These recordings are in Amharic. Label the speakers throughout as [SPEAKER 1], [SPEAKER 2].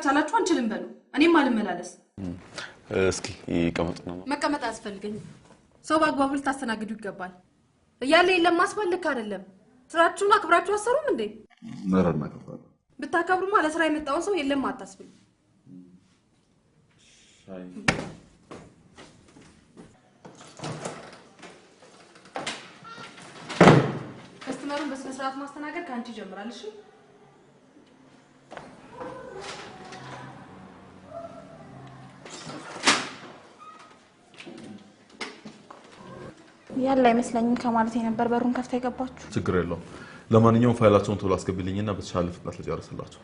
[SPEAKER 1] ካልቻላችሁ አንችልም በሉ እኔም አልመላለስ
[SPEAKER 2] እስኪ ይቀመጥ ነው
[SPEAKER 1] መቀመጥ አያስፈልገኝም ሰው ባግባቡ ልታስተናግዱ ይገባል እያለ የለም ማስፈልክ አይደለም ስራችሁን አክብራችሁ አሰሩም እንዴ
[SPEAKER 2] ነረና ከፋለ
[SPEAKER 1] ብታከብሩማ ለስራ የመጣው ሰው የለም አታስብል ሻይ ከስተመሩን በስነ ስርዓት ማስተናገድ ካንቺ ይጀምራል እሺ
[SPEAKER 3] ያለ አይመስለኝም ከማለት የነበር በሩን ከፍታ ይገባችሁ
[SPEAKER 2] ችግር የለውም ለማንኛውም ፋይላቸውን ቶሎ አስገቢልኝና በተሻለ ፍጥነት ልጨርስላችሁ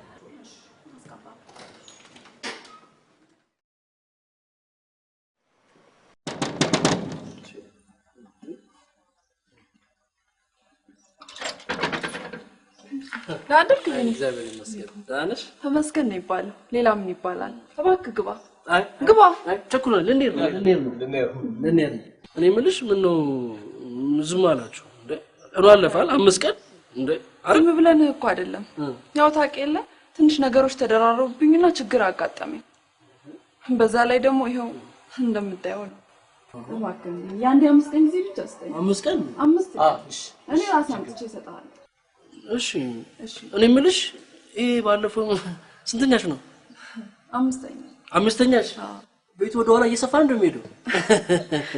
[SPEAKER 4] ዳንደክ እግዚአብሔር ይመስገን ዳንሽ
[SPEAKER 5] ተመስገን ነው ይባላል ሌላ ምን ይባላል እባክህ ግባ
[SPEAKER 4] ግባ ቸኩሏል ልንሄድ ነው እኔ ምልሽ ምን ነው ዝም አላችሁ እንዴ አለፋል 5 ቀን እንዴ
[SPEAKER 5] ዝም ብለን እኮ አይደለም ያው ታውቂያለ ትንሽ ነገሮች ተደራረቡብኝና ችግር አጋጠመኝ በዛ ላይ ደግሞ ይሄው እንደምታየው እባክህ ያንዴ 5 ቀን ጊዜ ብቻ አስተኝ
[SPEAKER 4] 5 ቀን
[SPEAKER 5] 5 እሺ እኔ ራሴ አምጥቼ እሰጣለሁ
[SPEAKER 4] እሺ እኔ ምልሽ ይሄ ባለፈው ስንተኛሽ ነው አምስተኛሽ ቤት ወደ ኋላ እየሰፋ እንደሚሄደው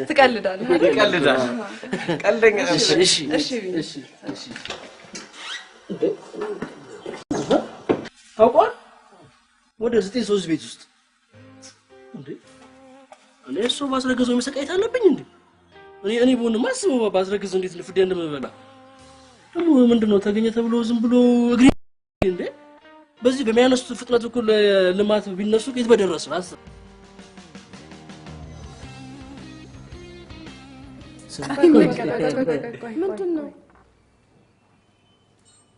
[SPEAKER 5] ትቀልዳለህ
[SPEAKER 4] ቀልደኛ እሺ ታውቋል ወደ 93 ቤት ውስጥ እንዴ እኔ እሱ ባስረገዘው መሰቃየት አለብኝ እንዴ እኔ ቦንማ አስበው ባስረገዘው እንዴት ልፍዴ እንደምበላ ደግሞ ምንድነው ተገኘ ተብሎ ዝም ብሎ እግሪ እንዴ በዚህ በሚያነሱት ፍጥነት እኮ ለልማት ቢነሱ ከየት በደረሱ አስብ
[SPEAKER 1] ምንድነው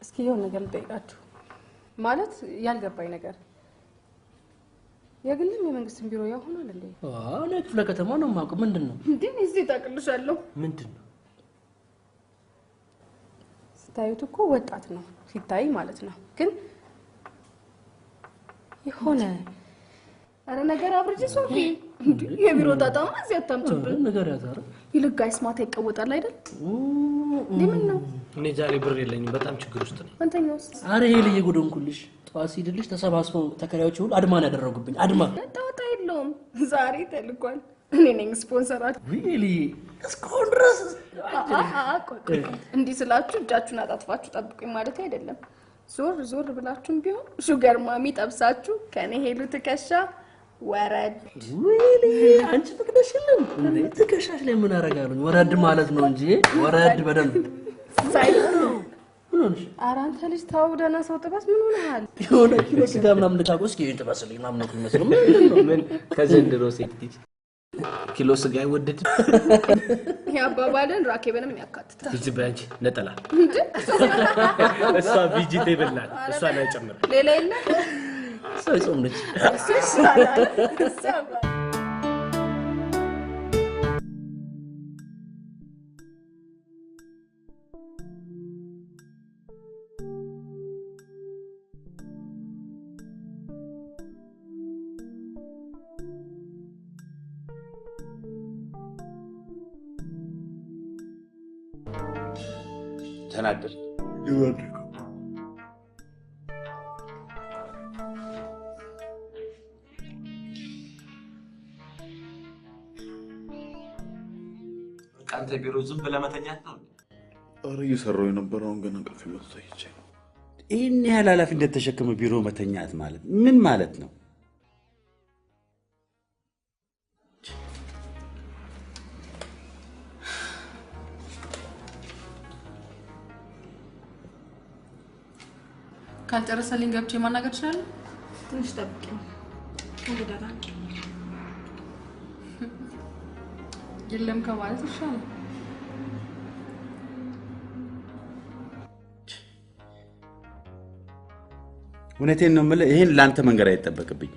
[SPEAKER 5] እስኪ የሆነ ነገር ልጠይቃችሁ ማለት ያልገባኝ ነገር የግልም የመንግስትን ቢሮ ያሆናል እንዴ
[SPEAKER 4] አዎ ለክፍለ ከተማ ነው ማውቀው ምንድነው
[SPEAKER 5] እንዴ እዚህ ታቅልሻለሁ
[SPEAKER 4] ምንድነው
[SPEAKER 5] ስታዩት እኮ ወጣት ነው ሲታይ ማለት ነው ግን የሆነ አረ ነገር አብርጂ ሶፊ የቢሮ ጣጣማ እዚህ አታምጡብን
[SPEAKER 4] ነገር ያዛረ
[SPEAKER 5] ይልጋይስ ማታ ይቀወጣል አይደል ለምን ነው
[SPEAKER 6] እኔ ዛሬ ብር የለኝም በጣም ችግር ውስጥ ነኝ
[SPEAKER 5] አንተኛውስ
[SPEAKER 4] አረ ይሄ ለየጎደንኩልሽ ጧት ሲድልሽ ተሰባስበው ተከራዮች ሁሉ አድማን ያደረጉብኝ አድማ
[SPEAKER 5] ጣጣ የለውም ዛሬ ተልኳል እኔ ነኝ ስፖንሰራት
[SPEAKER 4] ሪሊ እስካሁን ድረስ
[SPEAKER 5] እንዲህ ስላችሁ እጃችሁን አጣጥፋችሁ ጠብቁኝ ማለት አይደለም ዞር ብላችሁም ቢሆን ሹገር ማሚ ጠብሳችሁ ከኔ ሄሉ ትከሻ ወረድ
[SPEAKER 4] ሪሊ አንቺ ፍቅደሽልን ትከሻሽ ላይ ምን አረጋለኝ ወረድ ማለት ነው እንጂ ወረድ በደንብ
[SPEAKER 5] ሳይሆን
[SPEAKER 4] ምንሽ
[SPEAKER 5] አራንተ ልጅ ታው ደና ሰው ጥበስ ምን ሆነሃል
[SPEAKER 4] የሆነ ኪሎ ስጋ ምናምን ልታቆስ ከይን ተባሰልኝ ምናምን ነው የሚመስለው
[SPEAKER 6] ምን ከዘንድሮ ሴት ኪሎ ስጋ ይወደድ
[SPEAKER 5] ያባባልን ራኬበንም ያካትታል
[SPEAKER 6] እዚህ ባንቺ ነጠላ እሷ ቪጂቴ ይበላል እሷ ላይ ጨምር
[SPEAKER 5] ሌላ የለ
[SPEAKER 4] ሰው ጾም ነች
[SPEAKER 6] ተናደር
[SPEAKER 2] ይወድቁ
[SPEAKER 6] ካንተ ቢሮ ዝም ብለህ መተኛት ነው
[SPEAKER 2] አረ እየሰራው የነበረውን ገና እንቅልፍ መጥቶኝ
[SPEAKER 7] ይሄን ያህል ኃላፊነት ተሸክመ ቢሮ መተኛት ማለት ምን ማለት ነው
[SPEAKER 1] ካልጨረሰልኝ ገብቼ ማናገር ይችላል
[SPEAKER 5] ትንሽ ጠብቂኝ እንግዳና
[SPEAKER 1] የለም ከማለት ይሻላል
[SPEAKER 7] እውነቴን ነው የምልህ ይሄን ላንተ መንገር አይተበቅብኝ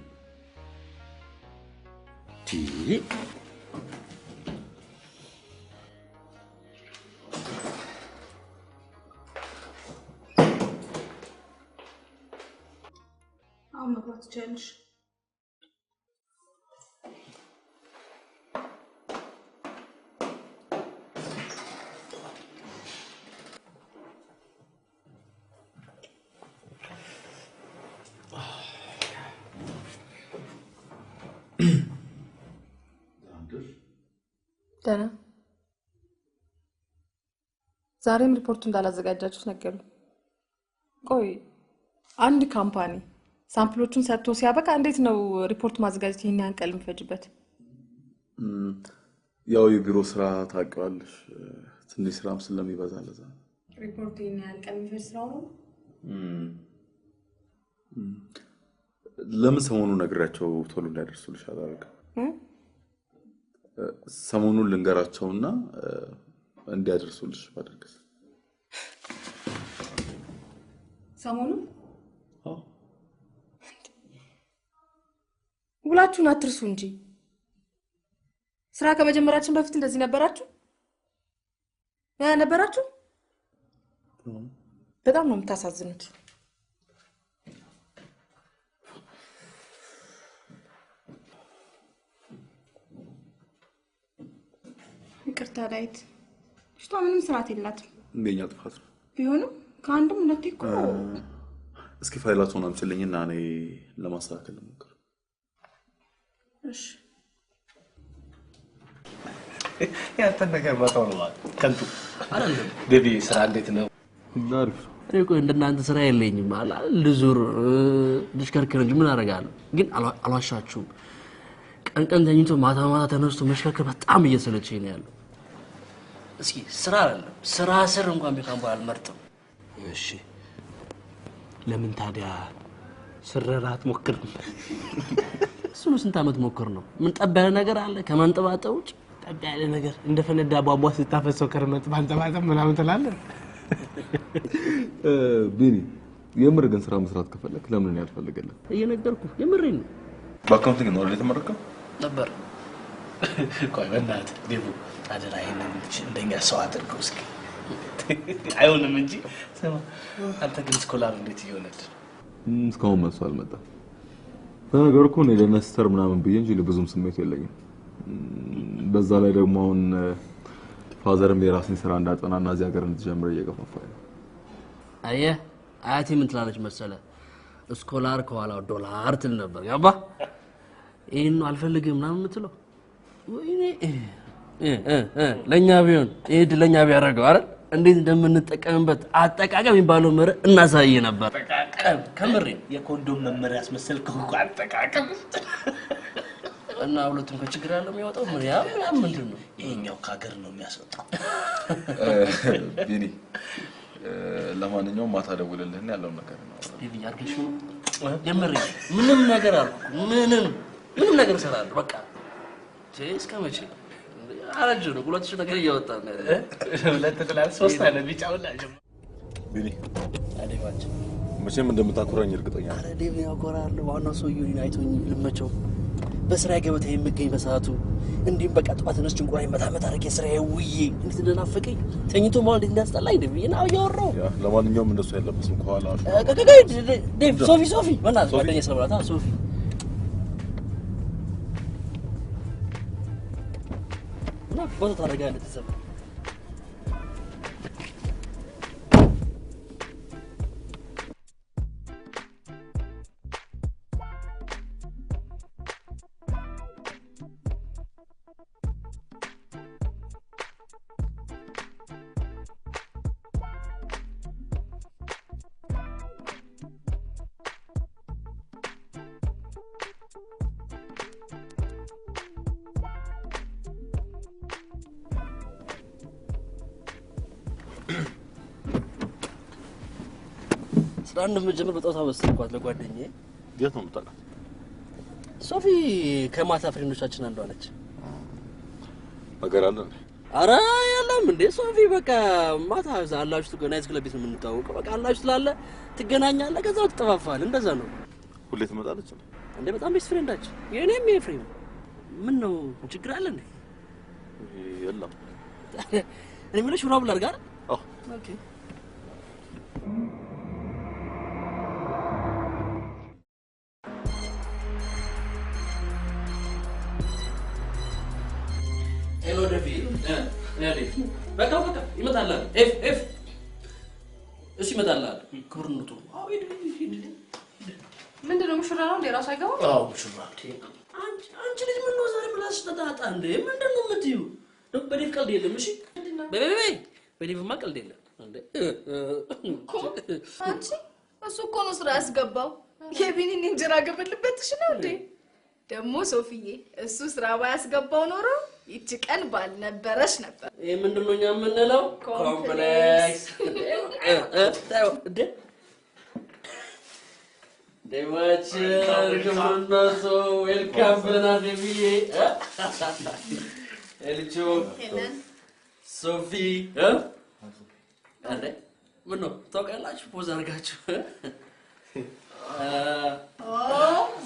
[SPEAKER 5] አመጣች
[SPEAKER 3] ትችያለሽ።
[SPEAKER 1] ደህና ዛሬም ሪፖርቱ እንዳላዘጋጃችሁት ነገሩ። ቆይ አንድ ካምፓኒ ሳምፕሎቹን ሰጥቶ ሲያበቃ እንዴት ነው ሪፖርት ማዘጋጀት ይሄን ያህል ቀን የሚፈጅበት?
[SPEAKER 2] ያው የቢሮ ስራ ታውቂዋለሽ፣ ትንሽ ስራም ስለሚበዛ ለዛ
[SPEAKER 1] ሪፖርት ይሄን ያህል ቀን የሚፈጅ ስራው ነው።
[SPEAKER 2] ለምን ሰሞኑን ነግራቸው ቶሎ እንዳይደርሱልሽ አላደረግም? ሰሞኑን ልንገራቸውና እንዲያደርሱልሽ ባደርግስ?
[SPEAKER 1] ሰሞኑን ውላችሁን አትርሱ እንጂ ስራ ከመጀመራችን በፊት እንደዚህ ነበራችሁ? ነበራችሁ? በጣም ነው የምታሳዝኑት።
[SPEAKER 3] ይቅርታ ዳዊት፣ እሷ ምንም ስርዓት የላትም።
[SPEAKER 2] እንደኛ ጥፋት ነው
[SPEAKER 3] ቢሆንም ከአንድም ሁለቴ እኮ
[SPEAKER 2] እስኪ ፋይላቱን አምጪልኝና እኔ ለማስተካከል ልሞክር።
[SPEAKER 3] እሺ
[SPEAKER 6] ያንተ ነገር ማታው ነው ከንቱ
[SPEAKER 4] አይደለም።
[SPEAKER 6] ቤቢ ስራ እንዴት ነው?
[SPEAKER 2] አሪፍ።
[SPEAKER 4] እኔ እኮ እንደናንተ ስራ የለኝም ማለት ልዙር ልሽከርከር እንጂ ምን አደርጋለሁ። ግን አልዋሻችሁም፣ ቀን ተኝቶ ማታ ተነስቶ መሽከርከር በጣም እየሰለቸኝ ነው ያለው። እስኪ ስራ አይደለም ስራ ስር እንኳን ቢካም አልመርጥም።
[SPEAKER 6] እሺ ለምን ታዲያ ስረራት ሞክር?
[SPEAKER 4] እሱን ስንት አመት ሞክር ነው? ምን ጠብ ያለ ነገር አለ ከማንጠባጠብ ውጭ?
[SPEAKER 6] ጠብ ያለ ነገር እንደፈነዳ ቧቧ ስታፈሰው ከርመጥ ባንጠባጠብ ምናምን ትላለህ።
[SPEAKER 2] ቢኒ የምር ግን ስራ መስራት ከፈለክ ለምን ነው ያልፈልገለህ?
[SPEAKER 4] እየነገርኩህ የምሬን ነው።
[SPEAKER 2] በአካውንቲንግ ነው አይደል የተመረቀው?
[SPEAKER 4] ነበር።
[SPEAKER 6] ቆይ በእናትህ ዴቡ አደራ ይሄንን እንደኛ ሰው አድርገው እስኪ። አይሆንም እንጂ ስማ፣ አንተ ግን ስኮላር እንዴት ይሆናል?
[SPEAKER 2] እስካሁን መልሶ አልመጣም። በነገሩ እኮ እኔ ለነስተር ምናምን ብዬ እንጂ ብዙም ስሜት የለኝም። በዛ ላይ ደግሞ አሁን ፋዘርም የራስን ስራ እንዳጠናና እዚህ ሀገር እንድጀምር እየገፋፋኝ ነው።
[SPEAKER 4] አየህ አያቴ ምን ትላለች መሰለህ? ስኮላር ከኋላው ዶላር ትል ነበር። ያባ ይሄን አልፈልግም ምናምን የምትለው ወይኔ ለኛ ቢሆን ይሄ ለኛ ቢያደርገው አይደል እንዴት እንደምንጠቀምበት አጠቃቀም የሚባለው መረ እናሳይ ነበር።
[SPEAKER 6] አጠቃቀም ከምሬ የኮንዶም መመሪያ አስመሰልከው እኮ አጠቃቀም።
[SPEAKER 4] እና ሁለቱም ከችግር ያለው የሚያወጣው ምን ያ ምንድን ነው?
[SPEAKER 6] ይሄኛው ከሀገር ነው የሚያስወጣው።
[SPEAKER 2] ቢኒ ለማንኛውም ማታ ደውልልህና ያለው ነገር ነው።
[SPEAKER 4] ቢቢ አርገሽ ነው የምሬ ምንም ነገር አልኩ ምንም ነገር እሰራለሁ በቃ እስከ መቼ አረጀ ነው ሁለቱ ነገር እያወጣ ነው
[SPEAKER 6] ሁለት ትላል ሶስት አለ ቢጫውላ ጀም
[SPEAKER 2] ቢኒ
[SPEAKER 4] አዴባች
[SPEAKER 2] መቼም እንደምታኩራኝ እርግጠኛ ነኝ።
[SPEAKER 4] አዴብ ያኮራል። ዋናው ሰውዬው አይቶኝ ልመቸው በስራ ገበታ የምገኝ በሰዓቱ እንዲም በቃ ጠዋት ተነስቼ እንቁራይ መታመት አድርጌ ስራዬ ውዬ እንዴት እንደናፈቀኝ ተኝቶ ማለት እንዴት እንዳስጠላኝ ደብዬ ነው ያወራው።
[SPEAKER 2] ለማንኛውም እንደሱ ያለበስም ከኋላ
[SPEAKER 4] ዴቭ ሶፊ በእናትህ ጓደኛዬ ስለበላታ ሶፊ ቦታ ታደርጋለህ ተሰማ አንድ መጀመር በጣም ታወስንኳት ለጓደኛዬ
[SPEAKER 2] የት ነው የምታውቃት?
[SPEAKER 4] ሶፊ ከማታ ፍሬንዶቻችን አንዷ ነች።
[SPEAKER 2] ነገር አለ እንዴ?
[SPEAKER 4] አረ የለም እንዴ ሶፊ በቃ ማታ አላችሁ ናይት ክለብ ቤት ነው የምንታወቀው። በቃ አላችሁ ስላለ ትገናኛለህ፣ ከዛው ትጠፋፋለህ። እንደዛ ነው።
[SPEAKER 2] ሁሌ ትመጣለች
[SPEAKER 4] እንዴ? በጣም ቤስት ፍሬንዳችን የኔም የፍሬም ምን ነው ችግር አለ እንዴ?
[SPEAKER 2] የለም
[SPEAKER 4] እኔ ምንሽ ሹራብ ላድርግ አይደል?
[SPEAKER 2] አዎ
[SPEAKER 4] ኦኬ ሄሎ ደፊ በቃ ይመጣል ኤፍ እሺ ይመጣል ክብርነቱ
[SPEAKER 1] ምንድነው ሙሽራ ነው እንዴ ራሱ አይገባም?
[SPEAKER 4] አዎ ሙሽራ አንቺ ልጅ ምን ነው ዛሬ ምላስ ተጣጣ እንዴ ምንድነው የምትዩ? በዴፍ ቀልድ የለም እሺ በዴፍማ ቀልድ የለም እንዴ
[SPEAKER 3] አንቺ እሱ እኮ ነው ስራ ያስገባው የቢኒን እንጀራ ገበልበትሽ ነው እንዴ ደግሞ ሶፊዬ እሱ ስራ ባያስገባው ኖሮ ይቺ ቀን ባልነበረሽ ነበር
[SPEAKER 4] ይሄ ምንድነው እኛ የምንለው ኮምፕሌክስ እንዴ ደማች ከመናሶ ዌልካም በናደብዬ ኤልቾ ሶፊ አንዴ ምን ነው ታውቃላችሁ ፖዝ አድርጋችሁ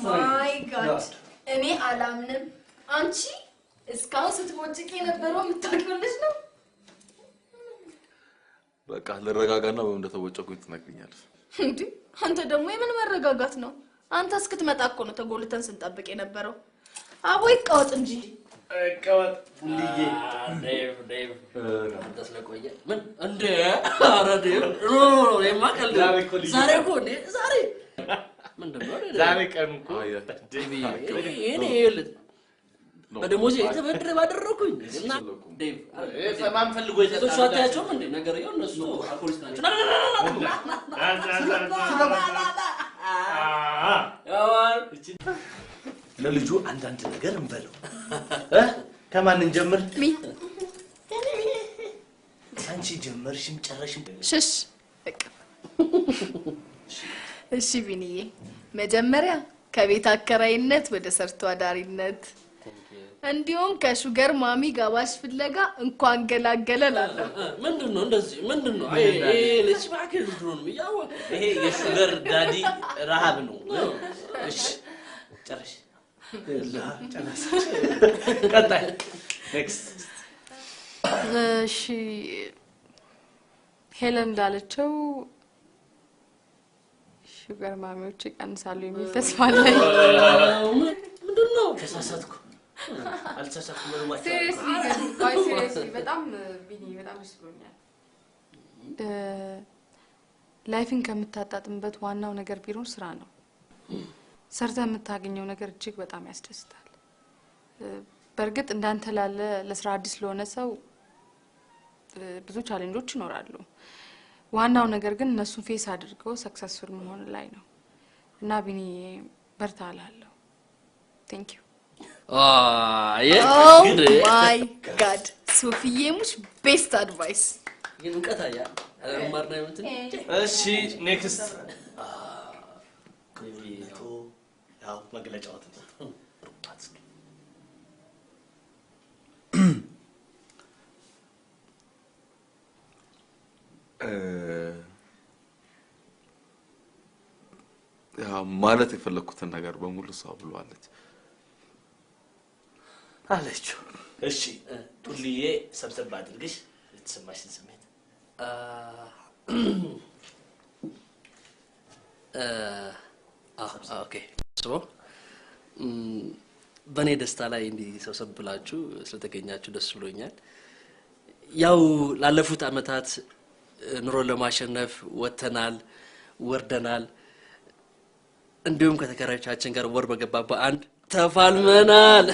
[SPEAKER 3] ማይ ጋድ እኔ አላምንም አንቺ እስካሁን ስትቦጭቂ የነበረው የምታውቂው ነው
[SPEAKER 2] በቃ ልረጋጋና በምን እንደተወጨኩኝ ትነግሪኛለሽ
[SPEAKER 3] እንዴ አንተ ደግሞ የምን መረጋጋት ነው አንተ እስክትመጣ እኮ ነው ተጎልተን ስንጠብቅ የነበረው አቦ ይቀወጥ እንጂ
[SPEAKER 4] ቀወጥ ልዬ ዴቭ ተስለቆየ ምን እንደ አረዴ ኖ የማቀል ዛሬ እኮ እንዴ ዛሬ ምንድነው ዛሬ ቀን እኮ እኔ ይልት በደሞዜ የተበደረ ባደረኩኝ እና ዴቭ ሰማም ፈልጎ የተሻታቸው እንዴ ነገር ይሁን እነሱ አልኮሊስ ናቸው
[SPEAKER 6] ለልጁ አንዳንድ ነገር እንበለው ከማን እንጀምር አንቺ ጀመርሽም ጨረሽም
[SPEAKER 3] ሽሽ በቃ እሺ ቢኒዬ መጀመሪያ ከቤት አከራይነት ወደ ሰርቶ አዳሪነት እንዲሁም ከሹገር ማሚ ጋባሽ ፍለጋ እንኳን ገላገለላለ
[SPEAKER 4] ምንድነው እንደዚህ ምንድነው አይ ልጅ ባከል ድሮን ያው
[SPEAKER 6] ይሄ የሹገር ዳዲ ረሃብ ነው እሺ ጨረሽ ጨረሽ ቀጣይ ኔክስት
[SPEAKER 1] እሺ ሄለን እንዳለችው ሹገር ማሚዎች ይቀንሳሉ የሚል ተስፋ አለኝ
[SPEAKER 4] ምንድነው ተሳሳትኩ አልተሳሳትኩም ማለት
[SPEAKER 1] ሲሪየስሊ በጣም ቢኒ በጣም ይስብኛል ላይፍን ከምታጣጥምበት ዋናው ነገር ቢሮን ስራ ነው ሰርተ የምታገኘው ነገር እጅግ በጣም ያስደስታል በርግጥ እንዳንተ ላለ ለስራ አዲስ ለሆነ ሰው ብዙ ቻሌንጆች ይኖራሉ ዋናው ነገር ግን እነሱን ፌስ አድርገው ሰክሰስፉል መሆን ላይ ነው እና ቢኒ በርታ አላለሁ ቴንክ ዩ
[SPEAKER 3] ማይ ጋድ ሶፊዬ ሙሽ ቤስት አድቫይስ
[SPEAKER 4] ይንቀታያ አማርና እንትን
[SPEAKER 6] እሺ ኔክስት ኩሪቶ ያው መግለጫው
[SPEAKER 2] ማለት የፈለኩትን ነገር በሙሉ ሰው ብሏለች
[SPEAKER 6] አለችው እሺ ጡልዬ ሰብሰብ አድርግሽ የተሰማሽን ስሜት
[SPEAKER 4] ኦኬ ሶ በኔ ደስታ ላይ እንዲ ሰብሰብ ብላችሁ ስለተገኛችሁ ደስ ብሎኛል ያው ላለፉት አመታት ኑሮ ለማሸነፍ ወተናል ወርደናል እንዲሁም ከተከራዮቻችን ጋር ወር በገባባ አንድ ተፋልመናል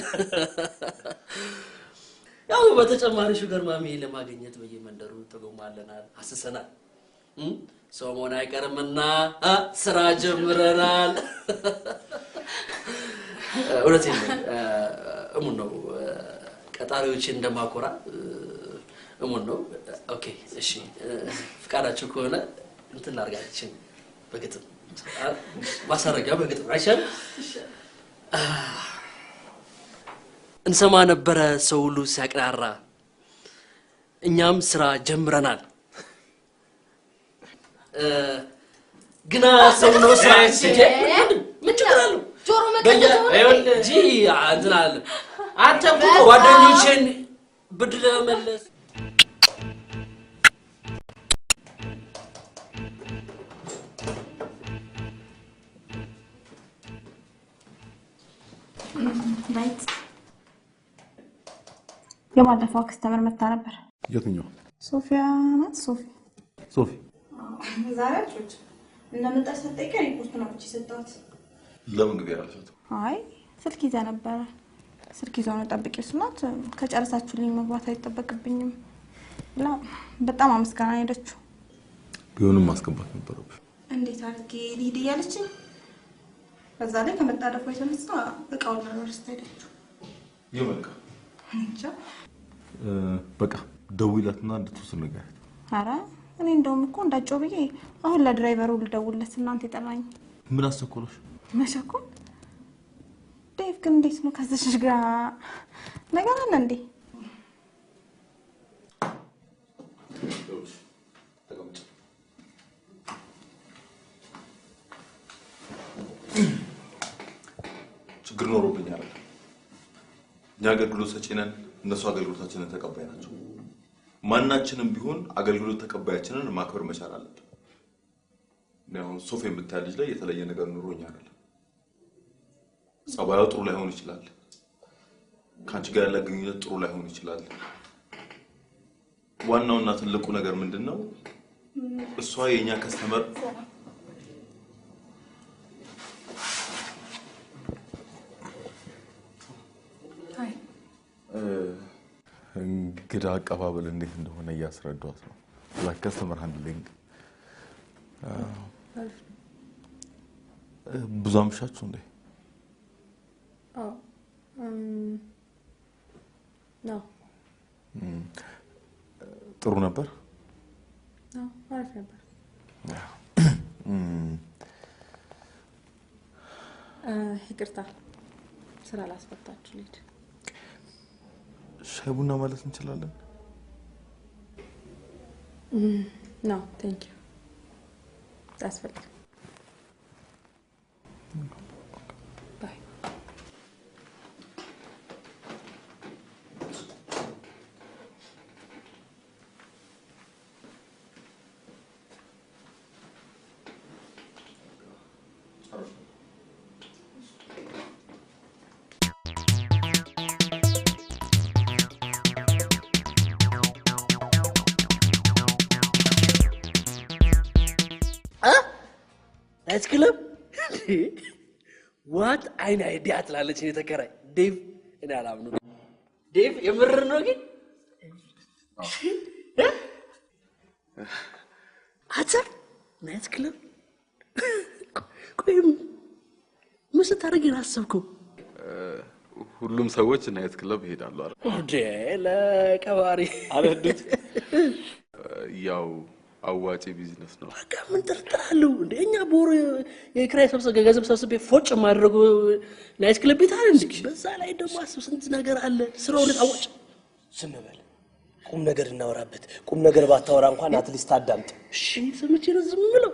[SPEAKER 4] ያው በተጨማሪ ሹገር ማሚ ለማግኘት በየመንደሩ ተጎማለናል አስሰናል ሶሞን አይቀርምና ስራ ጀምረናል ወለቴን እሙን ነው ቀጣሪዎችን እንደማቆራ እሙን ነው ኦኬ እሺ ፍቃዳችሁ ከሆነ እንትን ላርጋችን በግጥም ማሳረጊያ በግጥም አይሻል እንሰማ ነበረ ሰው ሁሉ ሲያቀራራ እኛም ስራ ጀምረናል ግና ሰው ነው ስራ ምን ችግር አለው
[SPEAKER 3] ጆሮ መቀበል
[SPEAKER 4] ጂ አንተናል አንተ እኮ ጓደኞቼን ብድር ለመመለስ
[SPEAKER 3] ናይት
[SPEAKER 8] የባለፈው ከስተመር መጣ ነበር።
[SPEAKER 2] የትኛው?
[SPEAKER 8] ሶፊያ ናት።
[SPEAKER 2] ሶፊ
[SPEAKER 8] ዛሬ አጭች እንደመጣች ተጠይቀኝ ሪፖርት ነው ብቻ ሰጣት።
[SPEAKER 2] ለምን ግዴ ያላችሁት?
[SPEAKER 8] አይ ስልክ ይዛ ነበር። ስልክ ይዘው ነው ጠብቂው ስላት ከጨረሳችሁልኝ መግባት አይጠበቅብኝም ብላ በጣም አመስጋና ሄደችው።
[SPEAKER 2] ቢሆንም ማስገባት ነበረብሽ።
[SPEAKER 8] እንዴት አድርጌ ልሂድ እያለችኝ በዛ ላይ ከመጣደፏ የተነሳ እቃውን ለመርስ ሄደችው።
[SPEAKER 2] ይመልካ
[SPEAKER 8] እንጃ
[SPEAKER 2] በቃ ደውይላትና እንድትወስድ ነገር።
[SPEAKER 8] ኧረ እኔ እንደውም እኮ እንዳጨው ብዬ አሁን ለድራይቨሩ ልደውልለት እናንተ የጠራኝ።
[SPEAKER 2] ምን አስቸኮለሽ?
[SPEAKER 8] መቸኮል ዴቭ ግን እንዴት ነው ከዚህ ጋር ነገር አለ እንዴ?
[SPEAKER 2] ችግር ኖሮብኛል። እኛ አገልግሎት ሰጪ ነን፣ እነሱ አገልግሎታችንን ተቀባይ ናቸው። ማናችንም ቢሆን አገልግሎት ተቀባያችንን ማክበር መቻል አለብን። ነው ሶፊ የምታይ ልጅ ላይ የተለየ ነገር ኑሮኛ አይደለም። ጸባዩ ጥሩ ላይሆን ይችላል። ካንቺ ጋር ያለ ግንኙነት ጥሩ ላይሆን ይችላል። ዋናውና ትልቁ ነገር ምንድነው? እሷ የኛ ከስተመር እንግዳ አቀባበል እንዴት እንደሆነ እያስረዷት ነው። ለከስተመር ሃንድሊንግ ብዙ አምሻችሁ እንዴ?
[SPEAKER 8] ነው
[SPEAKER 2] ጥሩ ነበር።
[SPEAKER 8] አሪፍ ነበር። ይቅርታ ስራ ላስፈታችሁ ልጅ።
[SPEAKER 2] ሻይ ቡና ማለት እንችላለን?
[SPEAKER 8] No, thank you. That's fine. Bye.
[SPEAKER 4] That's club. What an idea ትላለች እኔ ተከራይ ዴቭ እኔ አላምነው። ዴቭ የምር ነው ግን አትሰር ናይት ክለብ ቆይም ምን ስታደርጊ ነው አሰብከው?
[SPEAKER 2] ሁሉም ሰዎች ናይት ክለብ ይሄዳሉ አይደል?
[SPEAKER 4] እንዴ ለቀባሪ
[SPEAKER 2] አለዱት ያው አዋጪ ቢዝነስ ነው።
[SPEAKER 4] በቃ ምን ጥርጥራለሁ እንዴ እኛ ቦር የክራይ ገንዘብ ሰብስቤ ፎጭ ማድረጉ ናይት ክለብ ቤት አይደል እንዴ? በዛ ላይ ደግሞ አስብ ስንት ነገር አለ። ስራው ለታወጭ
[SPEAKER 6] ስንበል ቁም ነገር እናወራበት። ቁም ነገር ባታወራ እንኳን አትሊስት አዳምጥ።
[SPEAKER 4] እሺ ሰምቼ ነው ዝም ብለው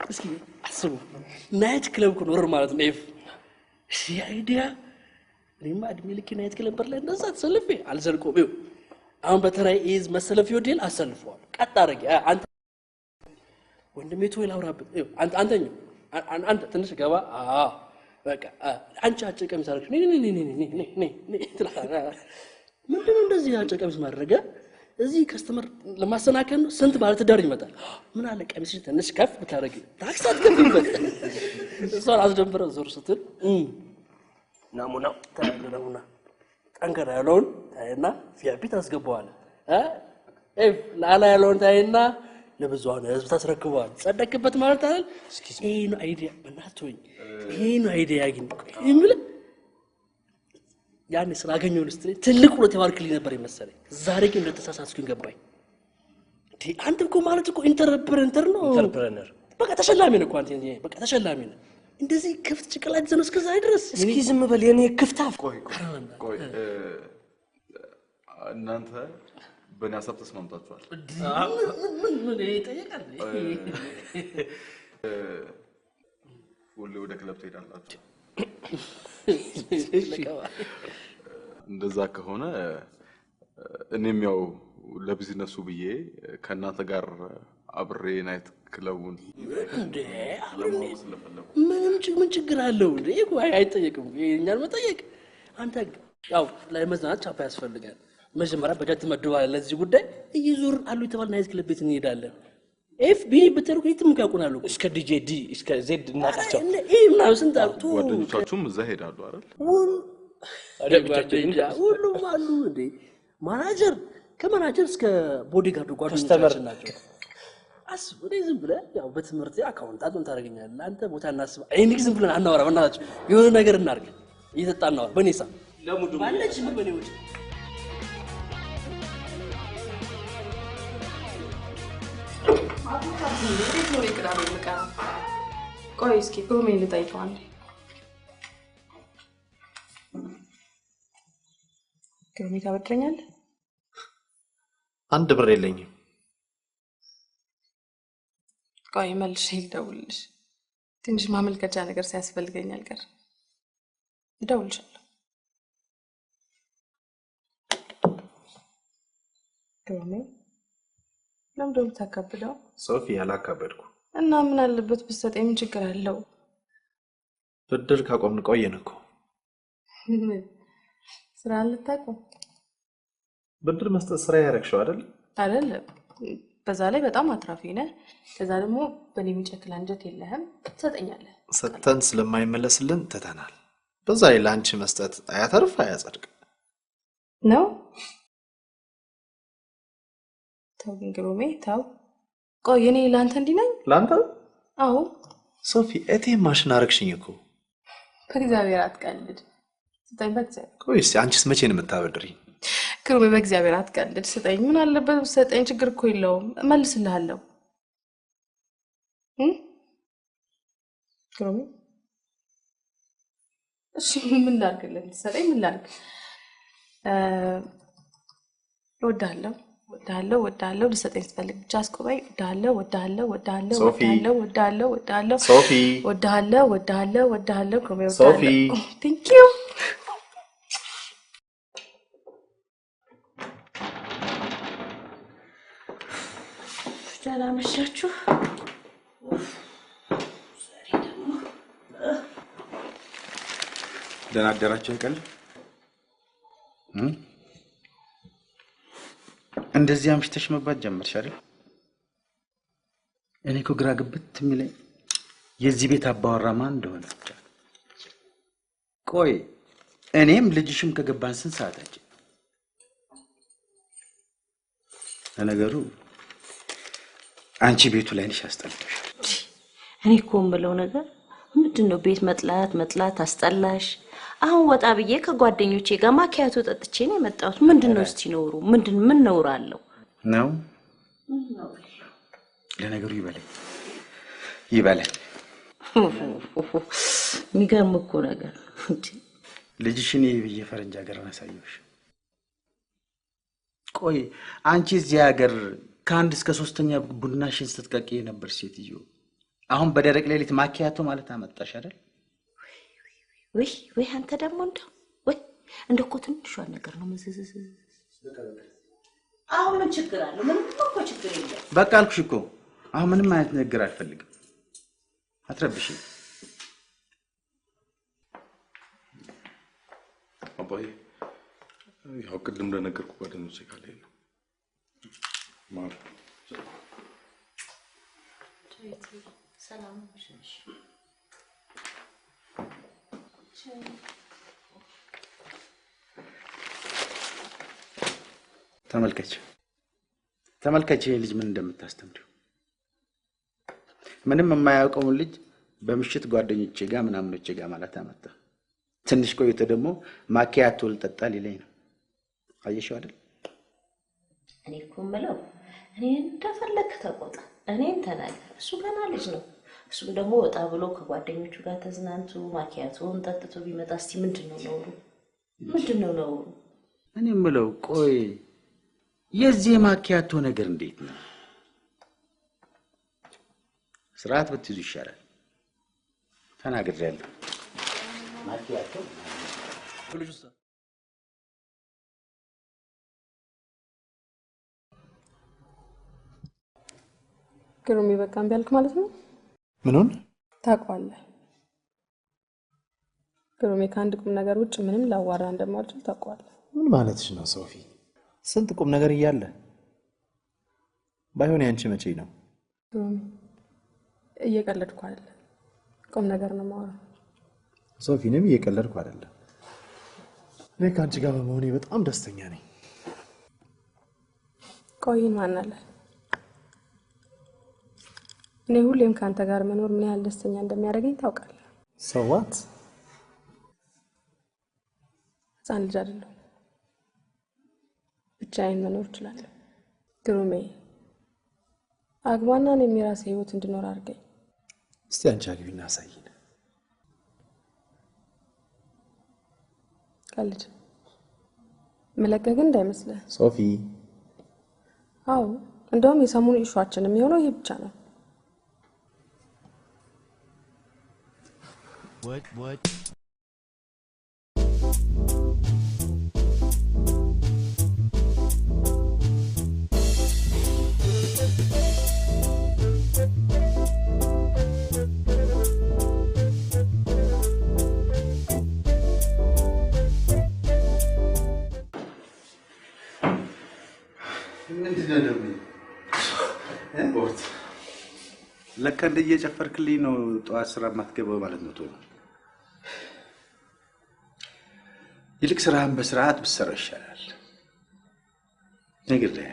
[SPEAKER 4] እስኪ አስቡ ናይት ክለብ ኮኖር ማለት ነው። እሺ አይዲያ እኔማ እድሜ ልክ ናይት ክለብ ላይ እንደዛ ተሰልፌ አልዘልቆም። ይኸው አሁን በተራይ ኢዝ መሰለፍ ይወዲል አሰልፈዋል። ቀጥ አድርጌ አንተ ወንድሜ ቶይ ላውራበት። ይኸው አንተ ትንሽ ገባ በቃ አንቺ አጭር ቀሚስ አድርገሽ ነይ ምንድነው እንደዚህ አጭር ቀሚስ ማድረግ? እዚህ ከስተመር ለማሰናከል ነው። ስንት ባለ ትዳር ይመጣል። ምን አለ ቀሚስሽ ትንሽ ከፍ ብታረጊ ታክስ አትከፍይበት። እሷን አስደንብረው ዞር ስትል ናሙናው ታደረውና ጠንከር ያለውን ታይና ቪአይፒ ታስገባዋለህ። ላላ ያለውን ታይና ለብዙሃኑ ህዝብ ታስረክበዋል። ጸደቅበት ማለት አይደል? ይሄ ነው አይዲያ። በእናትህ ይሄ ነው አይዲያ ግን ይምል ያኔ ስላገኘው ልስትሪ ትልቅ ሁለት ያርክልኝ ነበር ይመስለኝ። ዛሬ ግን እንደተሳሳትኩኝ ገባኝ። አንተ እኮ ማለት እኮ ኢንተርፕረነር ነው።
[SPEAKER 6] ኢንተርፕረነር
[SPEAKER 4] በቃ ተሸላሚ ነው እኮ አንተ በቃ ተሸላሚ ነው። እንደዚህ ክፍት ጭቅላት ዘነስ ከዛ ድረስ
[SPEAKER 6] እስኪ ዝም በል የኔ ክፍታፍ።
[SPEAKER 2] ቆይ እናንተ በእኔ ሀሳብ ተስማምታችኋል?
[SPEAKER 4] ምን ይጠየቃል?
[SPEAKER 2] ሁሌ ወደ ክለብ ትሄዳላችሁ? እንደዛ ከሆነ እኔም ያው ለቢዝነሱ ብዬ ከእናንተ ጋር አብሬ ናይት ክለቡን
[SPEAKER 4] እንዴ ምን ችግር አለው እንዴ? አይጠየቅም። የኛን መጠየቅ አንተ ያው ለመዝናናት ቻፓ ያስፈልጋል። መጀመሪያ በጀት መድበዋል ለዚህ ጉዳይ እየዞርን አሉ የተባለ ናይት ክለብ ቤት እንሄዳለን። ኤፍ ቢ ብትሩ ከየትም ያውቁናሉ።
[SPEAKER 6] እስከ ዲጄ ዲ እስከ ዜድ እናቃቸው
[SPEAKER 4] ምናምን ስንት አሉ።
[SPEAKER 2] ጓደኞቻችሁም እዛ ሄዳሉ አይደል?
[SPEAKER 4] ሁሉም አሉ እንዴ። ማናጀር ከማናጀር እስከ ቦዲጋርድ ጓደኞቻችን ናቸው። አስብ ወደ ዝም ብለህ ያው በትምህርት አካውንታንት ታደርገኛለህ አንተ ቦታ እናስብ። አይንክ ዝም ብለን አናወራ በእናታችሁ የሆነ ነገር እናድርግ። እየተጣን ነው በኔሳ ለሙዱ ባለች ምን በኔ ወጭ
[SPEAKER 1] እንዴት ነው ይቅራል ልቀራ? ቆይ እስኪ ፕሮሜን ልጠይቀው አንዴ። ግሩሜ ታበድረኛለህ?
[SPEAKER 9] አንድ ብር የለኝም።
[SPEAKER 1] ቆይ መልሼ ልደውልልሽ። ትንሽ ማመልከቻ ነገር ሲያስፈልገኝ አልቀር እደውልልሻለሁ። ግሩሜ ለምን ደው ታካብደው?
[SPEAKER 9] ሶፊ ያላካበድኩ
[SPEAKER 1] እና ምን አለበት ብትሰጠኝ ምን ችግር አለው?
[SPEAKER 9] ብድር ካቆምን ቆየን እኮ።
[SPEAKER 1] ስራ ልታቆም?
[SPEAKER 9] ብድር መስጠት ስራ ያረክሽው አይደል?
[SPEAKER 1] አይደለም። በዛ ላይ በጣም አትራፊ ነህ። ከዛ ደግሞ በኔ የሚጨክል አንጀት የለህም። ትሰጠኛለህ።
[SPEAKER 9] ሰተን ስለማይመለስልን ትተናል። በዛ ላይ ላንቺ መስጠት አያተርፍ አያጸድቅ
[SPEAKER 1] ነው። ተው ግን ግሩሜ ተው። ቆይ እኔ ላንተ እንዲህ ነኝ?
[SPEAKER 9] ላንተ?
[SPEAKER 1] አዎ።
[SPEAKER 9] ሶፊ እቴ ማሽን አረክሽኝ እኮ።
[SPEAKER 1] በእግዚአብሔር አትቀልድ። ስጠኝ በእግዚአብሔር።
[SPEAKER 9] ቆይ እስኪ አንቺስ መቼ ነው የምታበድሪኝ?
[SPEAKER 1] ግሩሜ በእግዚአብሔር አትቀልድ። ስጠኝ። ምን አለበት ብትሰጠኝ? ችግር እኮ የለውም። እመልስልሃለሁ። ግሩሜ እሺ ምን ላድርግልህ? ልትሰጠኝ ምን ላድርግ? እወድሃለሁ ወዳለው ወዳለው ልሰጠኝ ስትፈልግ ብቻ አስቆመኝ። ወዳለው ወዳለው ወዳለው ወዳለው ወዳለው ወዳለው
[SPEAKER 9] ሶፊ
[SPEAKER 1] ወዳለው ወዳለው ወዳለው ግሩሜ
[SPEAKER 9] ሶፊ
[SPEAKER 1] ቴንክ ዩ።
[SPEAKER 10] ሰላም አመሻችሁ።
[SPEAKER 7] ደህና አደራችሁ አይቀል እንደዚህ አምሽተሽ መባት ጀመርሽ አይደል? እኔ እኮ ግራ ግብት የሚለኝ የዚህ ቤት አባወራ ማን እንደሆነ ብቻ። ቆይ እኔም ልጅሽም ከገባን ስንት ሰዓታችን? ለነገሩ አንቺ ቤቱ ላይ ነሽ አስጠልቶሻል።
[SPEAKER 10] እኔ እኮ የምለው ነገር ምንድነው ቤት መጥላት አስጠላሽ? አሁን ወጣ ብዬ ከጓደኞቼ ጋር ማኪያቶ ጠጥቼ ነው የመጣሁት። ምንድነው እስቲ ኖሩ? ምን ነውር አለው
[SPEAKER 7] ነው? ለነገሩ ይበለኝ።
[SPEAKER 10] የሚገርም እኮ ነገር
[SPEAKER 7] ልጅሽን ይብዬ ፈረንጅ ሀገር አሳየሁሽ። ቆይ አንቺ እዚህ ሀገር ከአንድ እስከ 3ኛ ቡናሽን ስትቀቂ ነበር ሴትዮ። አሁን በደረቅ ሌሊት ማኪያቶ ማለት አመጣሽ አይደል?
[SPEAKER 10] ወይ አንተ ደግሞ እንደው እኮ ትንሿን ነገር ነው መዘዘዘ። አሁን ምን ችግር አለ? ምንም እኮ ችግር የለም።
[SPEAKER 7] በቃ አልኩሽ እኮ አሁን ምንም አይነት ነገር አልፈልግም። አትረብሽ።
[SPEAKER 2] አባዬ ያው ቅድም እንደነገርኩ ጓደኞቼ ጋር ላይ ነው ማለት
[SPEAKER 10] ሰላም ነሽ?
[SPEAKER 7] ተመልከች ይሄ ልጅ ምን እንደምታስተምረው። ምንም የማያውቀውን ልጅ በምሽት ጓደኞቼ ጋር ምናምኖቼ ጋር ማለት አመጣ። ትንሽ ቆይቶ ደግሞ ማኪያቶ ልጠጣ ሊለኝ ነው። አየሽው አይደል?
[SPEAKER 10] እኔ እኮ የምለው እኔ እንደፈለክ ተቆጣ፣ እኔን ተናገር። እሱ ገና ልጅ ነው። እሱም ደግሞ ወጣ ብሎ ከጓደኞቹ ጋር ተዝናንቱ ማኪያቶን ጠጥቶ ቢመጣ እስቲ ምንድነው ነውሩ?
[SPEAKER 7] እኔ የምለው ቆይ የዚህ ማኪያቶ ነገር እንዴት ነው? ስርዓት ብትይዙ ይሻላል። ተናግሬያለሁ። ማኪያቶ
[SPEAKER 4] ልጅ
[SPEAKER 1] ግሩሜ በቃ እምቢ አልክ ማለት ነው?
[SPEAKER 9] ምኑን
[SPEAKER 1] ታውቀዋለህ?
[SPEAKER 11] ግሩሜ ከአንድ ቁም ነገር ውጭ ምንም ላዋራ እንደማልችል ታውቀዋለህ።
[SPEAKER 9] ምን ማለትሽ ነው ሶፊ? ስንት ቁም ነገር እያለ ባይሆን ያንቺ መቼ ነው?
[SPEAKER 11] ግሩሜ እየቀለድኩ አይደለም፣ ቁም ነገር ነው የማወራው።
[SPEAKER 9] ሶፊ እኔም እየቀለድኩ አይደለም። እኔ ከአንቺ ጋር በመሆኔ በጣም ደስተኛ ነኝ።
[SPEAKER 11] ቆይን ማን አለ? እኔ ሁሌም ከአንተ ጋር መኖር ምን ያህል ደስተኛ እንደሚያደርገኝ ታውቃለህ።
[SPEAKER 9] ሰዋት
[SPEAKER 11] ህፃን ልጅ አይደለሁ፣ ብቻዬን መኖር እችላለሁ። ግሩሜ አግባና እኔም የራሴ ህይወት እንድኖር አድርገኝ።
[SPEAKER 9] እስቲ አንቺ አግቢና አሳይን።
[SPEAKER 11] ቀልድ መለቀቅ ግን እንዳይመስልህ
[SPEAKER 9] ሶፊ።
[SPEAKER 11] አዎ እንደውም የሰሙን ኢሹአችን የሚሆነው ይሄ ብቻ ነው።
[SPEAKER 12] What?
[SPEAKER 7] ለካ እንደየጨፈርክልኝ ነው ጠዋት ስራ ማትገባው ማለት ነው። ቶሎ ይልቅ ስራህን በስርዓት ብትሰራ ይሻላል። ነገር ላይ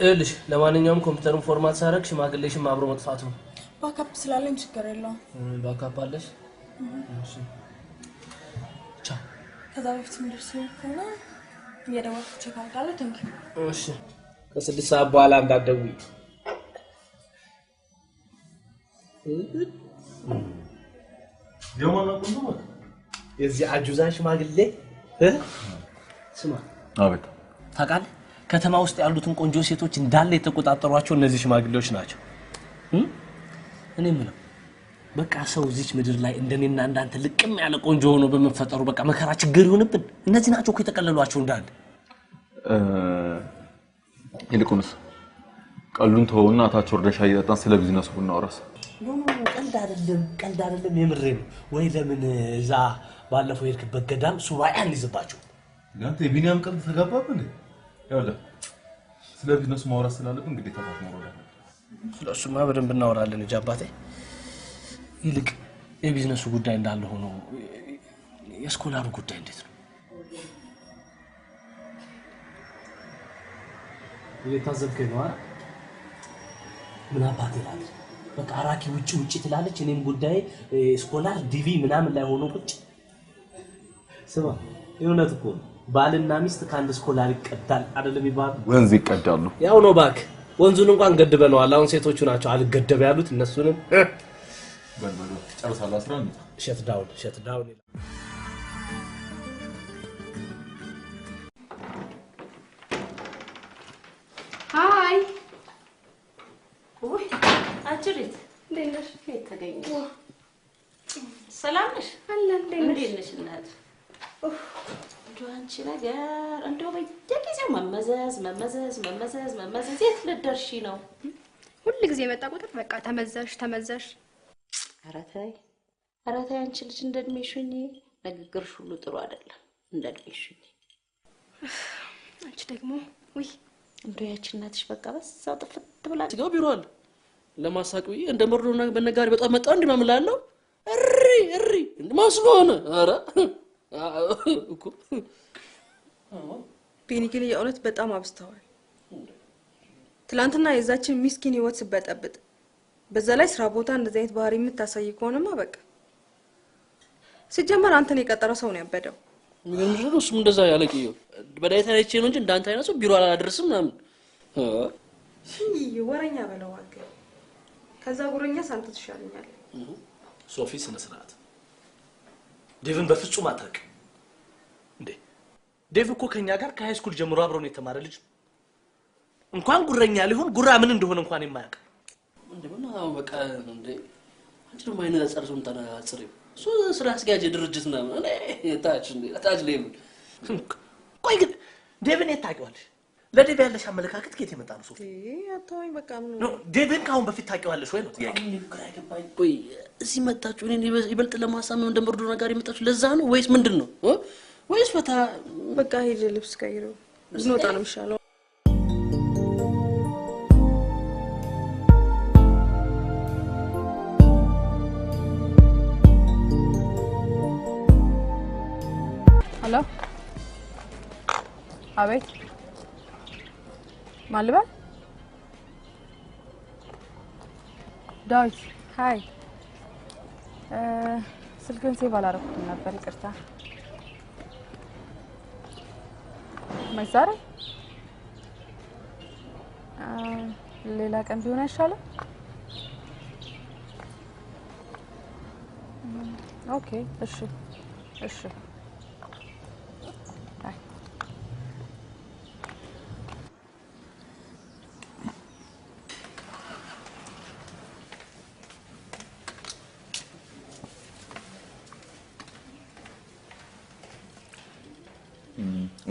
[SPEAKER 4] እልሽ ለማንኛውም ኮምፒውተሩን ፎርማት ሳረግ ሽማግሌሽም አብሮ መጥፋቱ
[SPEAKER 8] ባካፕ ስላለኝ ችግር የለውም።
[SPEAKER 4] ባካፕ አለሽ? እሺ ቻው።
[SPEAKER 8] ከዛ በፊት ምንድር ሲሆን እየደወልኩ ቼክ አድርጋለሁ። ቴንኪው።
[SPEAKER 4] እሺ ከ6 ሰዓት በኋላ እንዳትደውይ።
[SPEAKER 6] የማን ነው?
[SPEAKER 4] የዚህ አጁዛ ሽማግሌ ስማ።
[SPEAKER 2] አቤት።
[SPEAKER 4] ታውቃለህ ከተማ ውስጥ ያሉትን ቆንጆ ሴቶች እንዳለ የተቆጣጠሯቸው እነዚህ ሽማግሌዎች ናቸው። እኔ ምንም በቃ ሰው እዚች ምድር ላይ እንደኔና እንዳንተ ልቅም ያለ ቆንጆ ሆኖ በመፈጠሩ በቃ መከራ ችግር ይሆንብን። እነዚህ ናቸው እኮ የተቀለሏቸው እንዳለ።
[SPEAKER 2] ይልቁንስ ቀሉን ተወውና ታች ወርደሻ እየጠጣን ስለ ቢዝነሱ ብናወራስ?
[SPEAKER 4] ቀልድ አይደለም የምሬ ነው። ወይ ለምን እዛ ባለፈው የልክበት ገዳም ሱባኤ አንይዝባቸው?
[SPEAKER 2] እናንተ የቢኒያም ቀልድ ተጋባብን። ያውላ ስለ ቢዝነሱ ማውራት ስላለብን ግዴታ ማውራት ነው።
[SPEAKER 4] ስለሱማ በደንብ እናወራለን እንጂ አባቴ። ይልቅ የቢዝነሱ ጉዳይ እንዳለ ሆኖ የስኮላሩ ጉዳይ እንዴት ነው? እየታዘብከኝ ነው አይደል? ምን አባቴ ይላል? በቃ አራኪ ውጪ ትላለች። እኔም ጉዳይ ስኮላር ዲቪ ምናምን ላይ ሆኖ ቁጭ። ስማ የእውነት እኮ ባልና ሚስት ከአንድ ስኮላር ይቀዳል አይደለም ይባል?
[SPEAKER 2] ወንዝ ይቀዳሉ።
[SPEAKER 4] ያው ነው ባክ። ወንዙን እንኳን ገድበነዋል። አሁን ሴቶቹ ናቸው አልገደብ ያሉት። እነሱንም
[SPEAKER 2] በልበሉ ጨርሳለሁ። 11
[SPEAKER 4] ሸት ዳውን
[SPEAKER 10] ሃይ ወይ አጅሪት እንዴት ነሽ? ተገኘ ሰላም ነሽ?
[SPEAKER 3] አለ
[SPEAKER 10] እንዴት ነሽ እናት? አንቺ ነገር እንደው በየጊዜው መመዘዝ የት ልትደርሺ ነው?
[SPEAKER 3] ሁሉ ጊዜ መጣ ቁጥር በቃ ተመዛሽ።
[SPEAKER 10] ኧረ ተይ አንቺ ልጅ እንደ እድሜሽ ሁኚ። ንግግርሽ ሁሉ ጥሩ አይደለም። እንደ እድሜሽ ሁኚ።
[SPEAKER 3] አንቺ ደግሞ ውይ
[SPEAKER 10] እንደው ያቺ እናትሽ በቃ በዛው ጥፍት ብላ
[SPEAKER 4] ትገው ቢሮ አለ ለማሳቅ ብዬ እንደ መርዶና በነጋሪ በጣም መጣ እንድማምላለው እሪ ማስሎነ ኧረ እኮ
[SPEAKER 5] ቢኒ ግን የእውነት በጣም አብስተዋል። ትላንትና የዛችን ሚስኪን ህይወት ስበጠብጥ በዛ ላይ ስራ ቦታ እንደዚህ አይነት ባህሪ የምታሳይ ከሆነማ በቃ ሲጀመር አንተን የቀጠረው ሰው ነው ያበደው።
[SPEAKER 4] ምንም ነው እሱም እንደዛ ያለቅዩ በዳይታ አይቼ ነው እንጂ እንዳንተ አይነት ሰው ቢሮ አላደርስም ምናምን
[SPEAKER 5] ወረኛ በለው አገ ከዛ ጉረኛ ሳንተ ትሻለኛል።
[SPEAKER 4] ሶፊ ስነ ስርዓት ዴቭን በፍጹም አታውቅ እንዴ? ዴቭ እኮ ከኛ ጋር ከሃይ ስኩል ጀምሮ አብረው ነው የተማረ ልጅ። እንኳን ጉረኛ ሊሆን ጉራ ምን እንደሆነ እንኳን የማያውቅ እንደምን ነው በቃ እንዴ? አንቺ ነው ማይነ ጸርሱን ተናጽሪ ሱ ስራ አስጋጅ ድርጅት ነው እኔ ታች ላይ ቆይ ግን ዴቭን የታውቂዋለሽ?
[SPEAKER 6] ለዴቭ ያለሽ አመለካከት ከየት የመጣ ነው? ሶፊ
[SPEAKER 11] አታውኝ በቃ ምን
[SPEAKER 6] ነው ዴቭን ካሁን በፊት ታውቂዋለሽ ወይ ነው ጥያቄ?
[SPEAKER 4] ቆይ እዚህ መጣችሁ እኔን ይበልጥ ለማሳመን እንደምርዱ ነገር የመጣችሁ ለዛ ነው ወይስ ምንድነው? ወይስ ፈታ
[SPEAKER 11] በቃ ሂድ ልብስ ቀይረው እንወጣ ነው የሚሻለው።
[SPEAKER 1] ሄሎ አቤት ማልባ ዳዊት ሃይ ስልክን ሴቭ አላደረኩትም ነበር ይቅርታ ማይዛሬ ሌላ ቀን ቢሆን አይሻልም? ኦኬ እሺ እሺ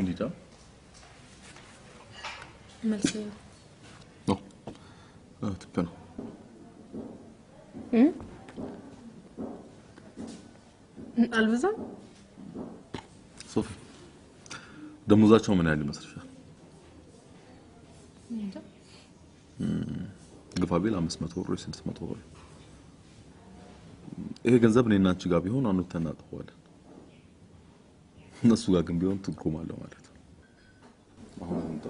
[SPEAKER 2] Unita?
[SPEAKER 11] መልሰው
[SPEAKER 2] No. ትክክል ነው።
[SPEAKER 11] አልበዛም?
[SPEAKER 2] ሶፊ ደሞዛቸው ምን ያህል ይመስልሻል? ግፋ ቢል 500 ብር 600 ብር። ይሄ ገንዘብ እኔና አንቺ ጋር ቢሆን አንዱ ተናጥቋለን። እነሱ ጋር ግን ቢሆን ትርጉም አለው ማለት ነው። አሁን እንታ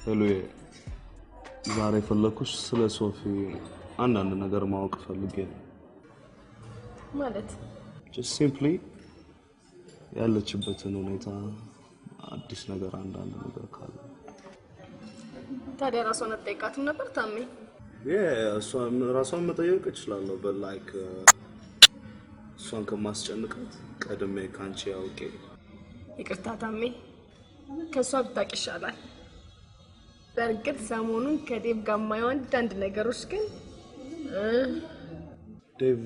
[SPEAKER 12] ሄሎ ዛሬ ፈለኩሽ ስለ ሶፊ አንዳንድ ነገር ማወቅ ፈልጌ ነው።
[SPEAKER 11] ማለት
[SPEAKER 12] just simply ያለችበትን ሁኔታ አዲስ ነገር አንዳንድ ነገር ካለ
[SPEAKER 3] ታዲያ ራሷን አትጠይቃትም ነበር ታሜ?
[SPEAKER 12] እሷን ራሷን መጠየቅ እችላለሁ but like እሷን ከማስጨንቃት ቀድሜ ካንቺ አውቄ
[SPEAKER 3] ይቅርታ ታሜ ከሷ ብታቅ ይሻላል። በርግጥ ሰሞኑን ከዴቭ ጋር ማየው አንዳንድ ነገሮች ግን
[SPEAKER 12] ዴቭ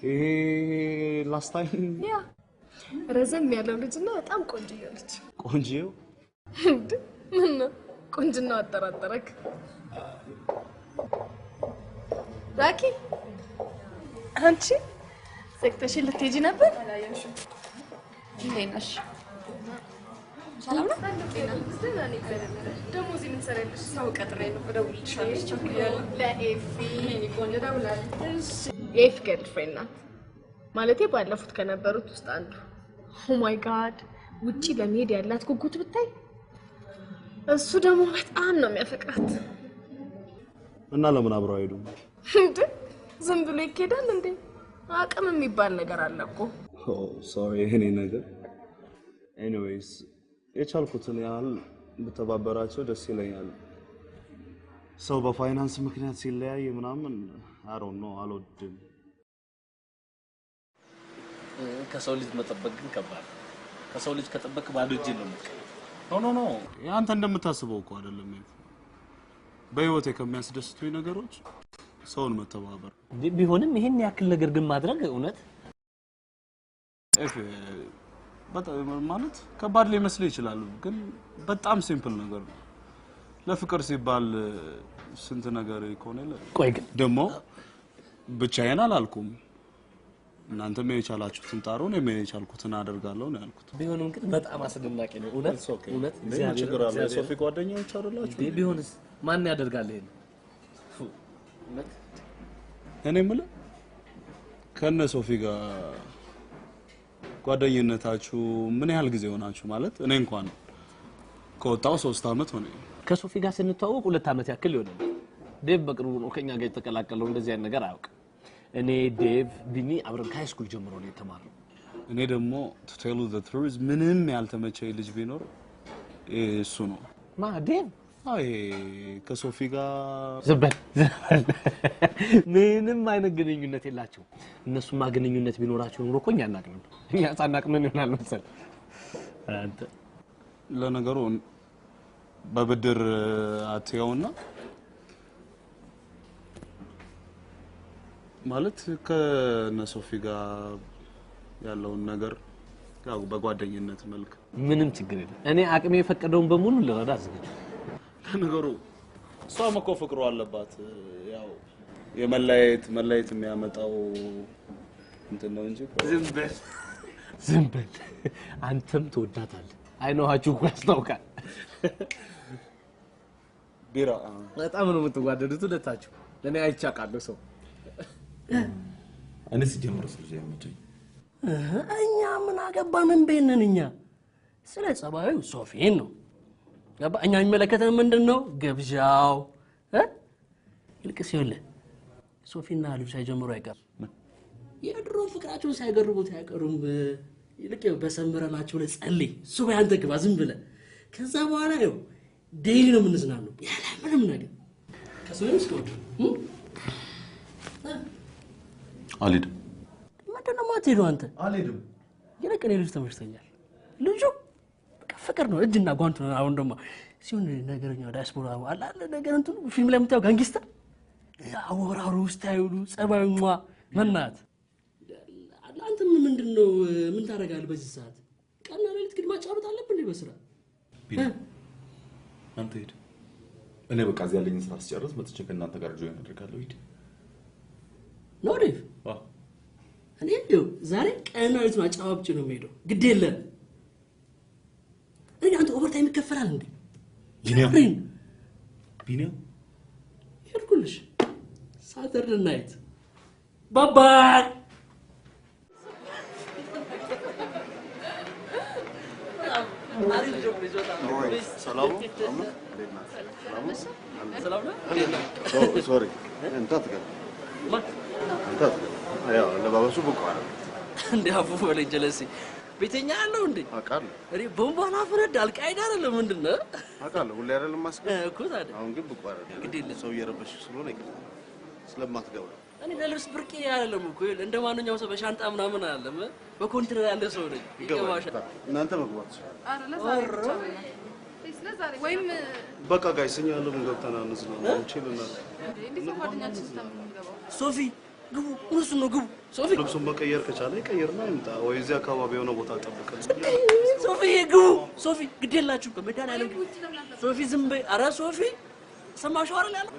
[SPEAKER 12] ይሄ ላስት ታይም
[SPEAKER 3] ያ ረዘም ያለው ልጅና በጣም ቆንጆ ልጅ
[SPEAKER 12] ቆንጆው
[SPEAKER 3] ምን ነው ቆንጆና አጠራጠረክ? ራኪ አንቺ ዘግተሽ ልትሄጂ ነበር? አላየሽም? እንዴት ነሽ? ሰላም ነው? ደግሞ እዚህ ምን ሰራለሽ? ሰው ቀጥሬ ነው ደውልልሻለሁ። ቸኩያለሁ። ለኤፊ ቆንጆ ደውላለች። ኤፍ ገርልፍሬንድ ናት ማለቴ ባለፉት ከነበሩት ውስጥ አንዱ። ኦ ማይ ጋድ ውጪ ለመሄድ ያላት ጉጉት ብታይ! እሱ ደግሞ በጣም ነው የሚያፈቅራት።
[SPEAKER 12] እና ለምን አብረው አይሄዱም?
[SPEAKER 3] እንዴ ዝም ብሎ ይኬዳል እንዴ? አቅም የሚባል ነገር አለ እኮ።
[SPEAKER 12] ሶሪ እኔ ነገር ኤኒዌይስ የቻልኩትን ያህል ብተባበራቸው ደስ ይለኛል። ሰው በፋይናንስ ምክንያት ሲለያይ ምናምን አይ ዶንት ኖ አልወድም።
[SPEAKER 6] ከሰው ልጅ መጠበቅ ግን ከባድ ነው። ከሰው ልጅ ከጠበቅ ባዶ እጅ ነው የምትቀር።
[SPEAKER 12] ኖ አንተ እንደምታስበው እኮ አይደለም። በህይወቴ ከሚያስደስቱኝ ነገሮች ሰውን መተባበር
[SPEAKER 6] ቢሆንም ይሄን ያክል ነገር ግን ማድረግ እውነት
[SPEAKER 12] በጣም ማለት ከባድ ሊመስል ይችላል፣ ግን በጣም ሲምፕል ነገር ነው። ለፍቅር ሲባል ስንት ነገር ይኮነለ።
[SPEAKER 6] ቆይ ግን
[SPEAKER 12] ደግሞ ብቻዬን አላልኩም። እናንተም የቻላችሁትን ጣሩ፣ እኔም የቻልኩትን አደርጋለሁ ነው ያልኩት።
[SPEAKER 6] ቢሆንም ግን በጣም አስደናቂ ነው እውነት እውነት።
[SPEAKER 12] ችግር አለ። ሶፊ ጓደኛዎች አይደላችሁ?
[SPEAKER 6] ቢሆንስ ማን ያደርጋል ይሄን?
[SPEAKER 12] እኔ የምልህ ከነ ሶፊ ጋር ጓደኝነታችሁ ምን ያህል ጊዜ ሆናችሁ? ማለት እኔ እንኳን ከወጣው 3 አመት ሆነ።
[SPEAKER 6] ከሶፊ ጋር ስንተዋወቅ 2 አመት ያክል ይሆናል። ዴቭ በቅርቡ ነው ከኛ ጋር የተቀላቀለው። እንደዚህ አይነት ነገር አያውቅም። እኔ ዴቭ ቢኒ አብረን ከሃይ ስኩል ጀምሮ ነው የተማረው።
[SPEAKER 12] እኔ ደግሞ to tell you the truth ምንም ያልተመቸኝ ልጅ ቢኖር እሱ ነው።
[SPEAKER 6] ማ ዴቭ?
[SPEAKER 12] አይ ከሶፊ ጋር
[SPEAKER 6] ዘበል ምንም አይነት ግንኙነት የላቸው። እነሱማ ግንኙነት ቢኖራቸው ኑሮ እኮ እኛ አናቅንም። እኛ ሳናቅ ምን ይሆናል መሰል አንተ።
[SPEAKER 12] ለነገሩ በብድር አትየውና ማለት ከነሶፊ ጋር ያለውን ነገር ያው በጓደኝነት መልክ
[SPEAKER 6] ምንም ችግር የለም። እኔ አቅሜ የፈቀደውን በሙሉ ልረዳ ዝግጁ።
[SPEAKER 12] ነገሩ እሷም እኮ ፍቅሩ አለባት። ያው የመለየት የሚያመጣው እንትን ነው እንጂ
[SPEAKER 6] ዝም በል አንተም ትወዳታለህ። አይኖሃችሁ እኮ ያስታውቃል።
[SPEAKER 12] ቢራ
[SPEAKER 6] በጣም ነው የምትዋደዱት ሁለታችሁ። ለኔ አይቻቃለሁ ሰው
[SPEAKER 9] እኔ ሲጀምር ስለዚህ ያመጣኝ
[SPEAKER 4] እኛ ምን አገባን? ምን በእነን እኛ ስለ ጸባዩ ሶፊን ነው ገባ። እኛ የሚመለከተን ምንድነው? ገብዣው ይልቅስ ይኸውልህ ሶፊና ልጅ ሳይጀምሩ አይቀር የድሮ ፍቅራቸውን ሳይገርቡት አይቀሩም። ይልቅ በሰምረላቸው ላይ ጸልይ። ሱባ ያንተ ግባ ዝም ብለህ ከዛ በኋላ ይኸው ዴይሊ ነው የምንዝናነው ያለ ምንም ነገር ከሰውም ስኮት
[SPEAKER 12] አልሄድም።
[SPEAKER 4] ምንድነው የማትሄደው አንተ?
[SPEAKER 9] አልሄድም።
[SPEAKER 4] ይልቅ እኔ ልጅ ተመችቶኛል። ልጁ በቃ ፍቅር ነው እጅና ጓንቱ ነው። አሁን ደግሞ ሲሆን ነገረኛው ዳያስፖራ አለ ነገር እንትኑ ፊልም ላይ የምታየው ጋንጊስተር አወራሩ ስታይሉ ጸባዩማ መናት አንተ ምንድነው ምን ታረጋለህ በዚህ ሰዓት? ቀና ለሊት ግድ ማጫወት አለብን በስራ
[SPEAKER 2] አንተ ሄድ። እኔ በቃ እዚህ ያለኝን ስራ አስጨርስ መጥቼ ከእናንተ ጋር ጆይን አደርጋለሁ። ሂድ
[SPEAKER 4] ነው ዴቭ። እኔ እንደው ዛሬ ቀና ለሊት ማጫወት ነው የምሄደው። ግድ የለም እኔ አንተ ኦቨርታይም ይከፈላል እንዴ?
[SPEAKER 2] ቢኒያ
[SPEAKER 4] ይርኩልሽ ሳተርዴ ናይት ባባይ
[SPEAKER 12] ሰላም
[SPEAKER 9] ሶሪ እንታ ተገባ ያው ለባባሱ በቃ
[SPEAKER 4] እንዴ አፉ ወለ ጀለሲ ቤተኛ አለው እንዴ?
[SPEAKER 9] አውቃለሁ።
[SPEAKER 4] እኔ ቦምባና ፍረድ አልቃይዳ አይደለም ምንድነው?
[SPEAKER 9] አውቃለሁ። ሁሌ አይደለም ማስቀ
[SPEAKER 4] እኮ ታዲያ
[SPEAKER 9] አሁን ግን በቃ አይደለም ግዴለ ሰው እየረበሽ ስለሆነ ይቅር ስለማትገባ
[SPEAKER 4] እኔ ለልብስ ብርቄ አይደለም እኮ እንደ ማንኛውም ሰው በሻንጣ ምናምን አይደለም በኮንትኔር ያለ ሰው ነኝ። ይገባሻ
[SPEAKER 9] እናንተ መግባት
[SPEAKER 1] አረ ለዛሬ ብቻ ለዛሬ ወይም
[SPEAKER 9] በቃ ጋይስ እኛ ያለውን ገብተናል እንዝናና እንችልና
[SPEAKER 1] እንዴ ጓደኛችን ስለምንገባው
[SPEAKER 4] ሶፊ ግቡ እሱ ነው ግቡ ሶፊ
[SPEAKER 9] ልብሱን መቀየር ከቻለ ይቀየርና ይምጣ ወይ እዚህ አካባቢ የሆነ ቦታ ጠብቀን
[SPEAKER 4] ሶፊ ግቡ ሶፊ ግዴላችሁ በመዳን ያለው ሶፊ ዝም በይ አረ ሶፊ ሰማሽው አይደል ያለው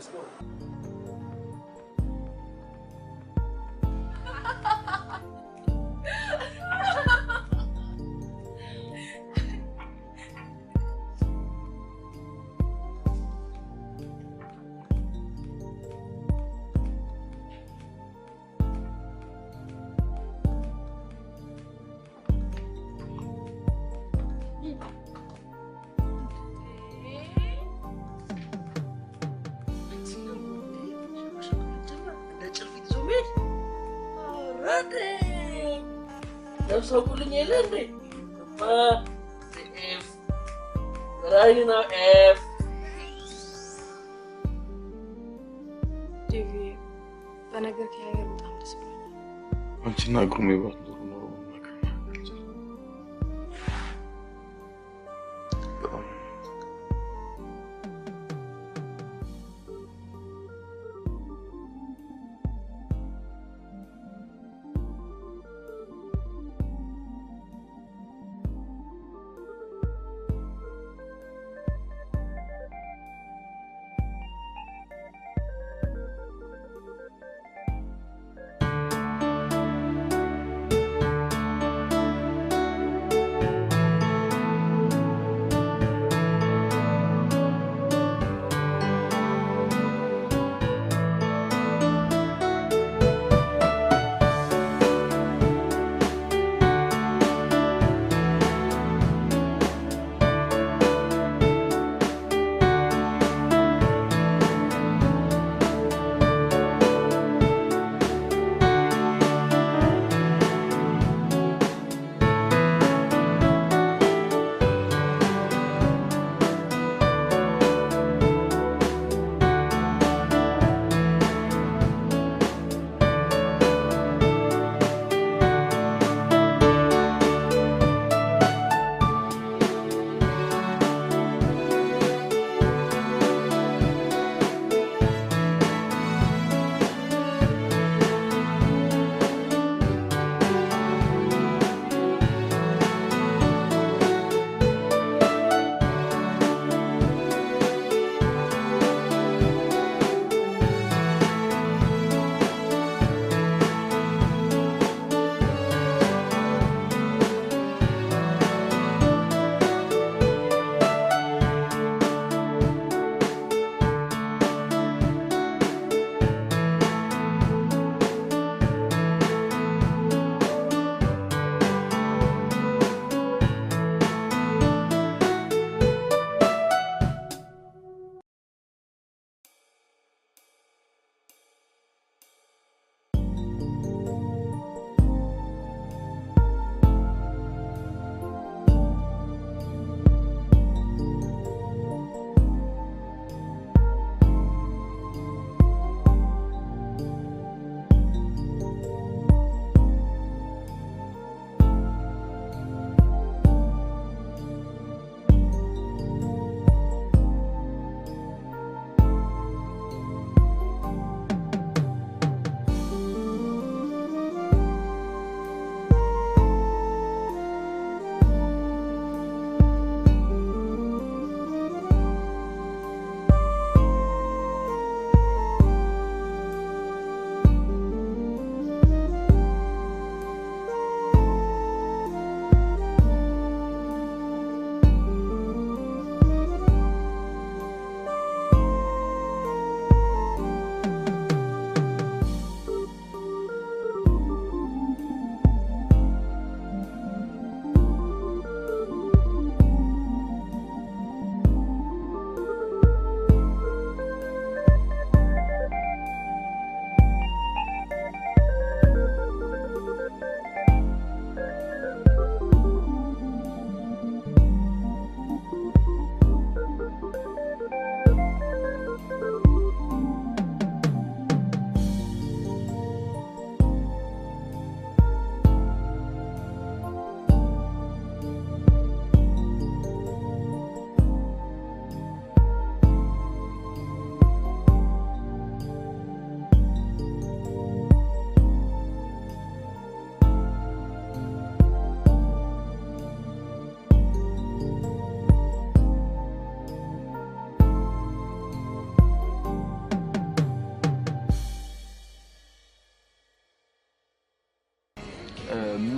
[SPEAKER 4] ሰው ሁሉኝ የለ እንዴ ኤፍ ራይና ኤፍ
[SPEAKER 1] ዲቪ በነገር ከያየር በጣም ደስ ብሎኛል።
[SPEAKER 2] አንቺና ግሩሜ ባትኖሩ ኖሮ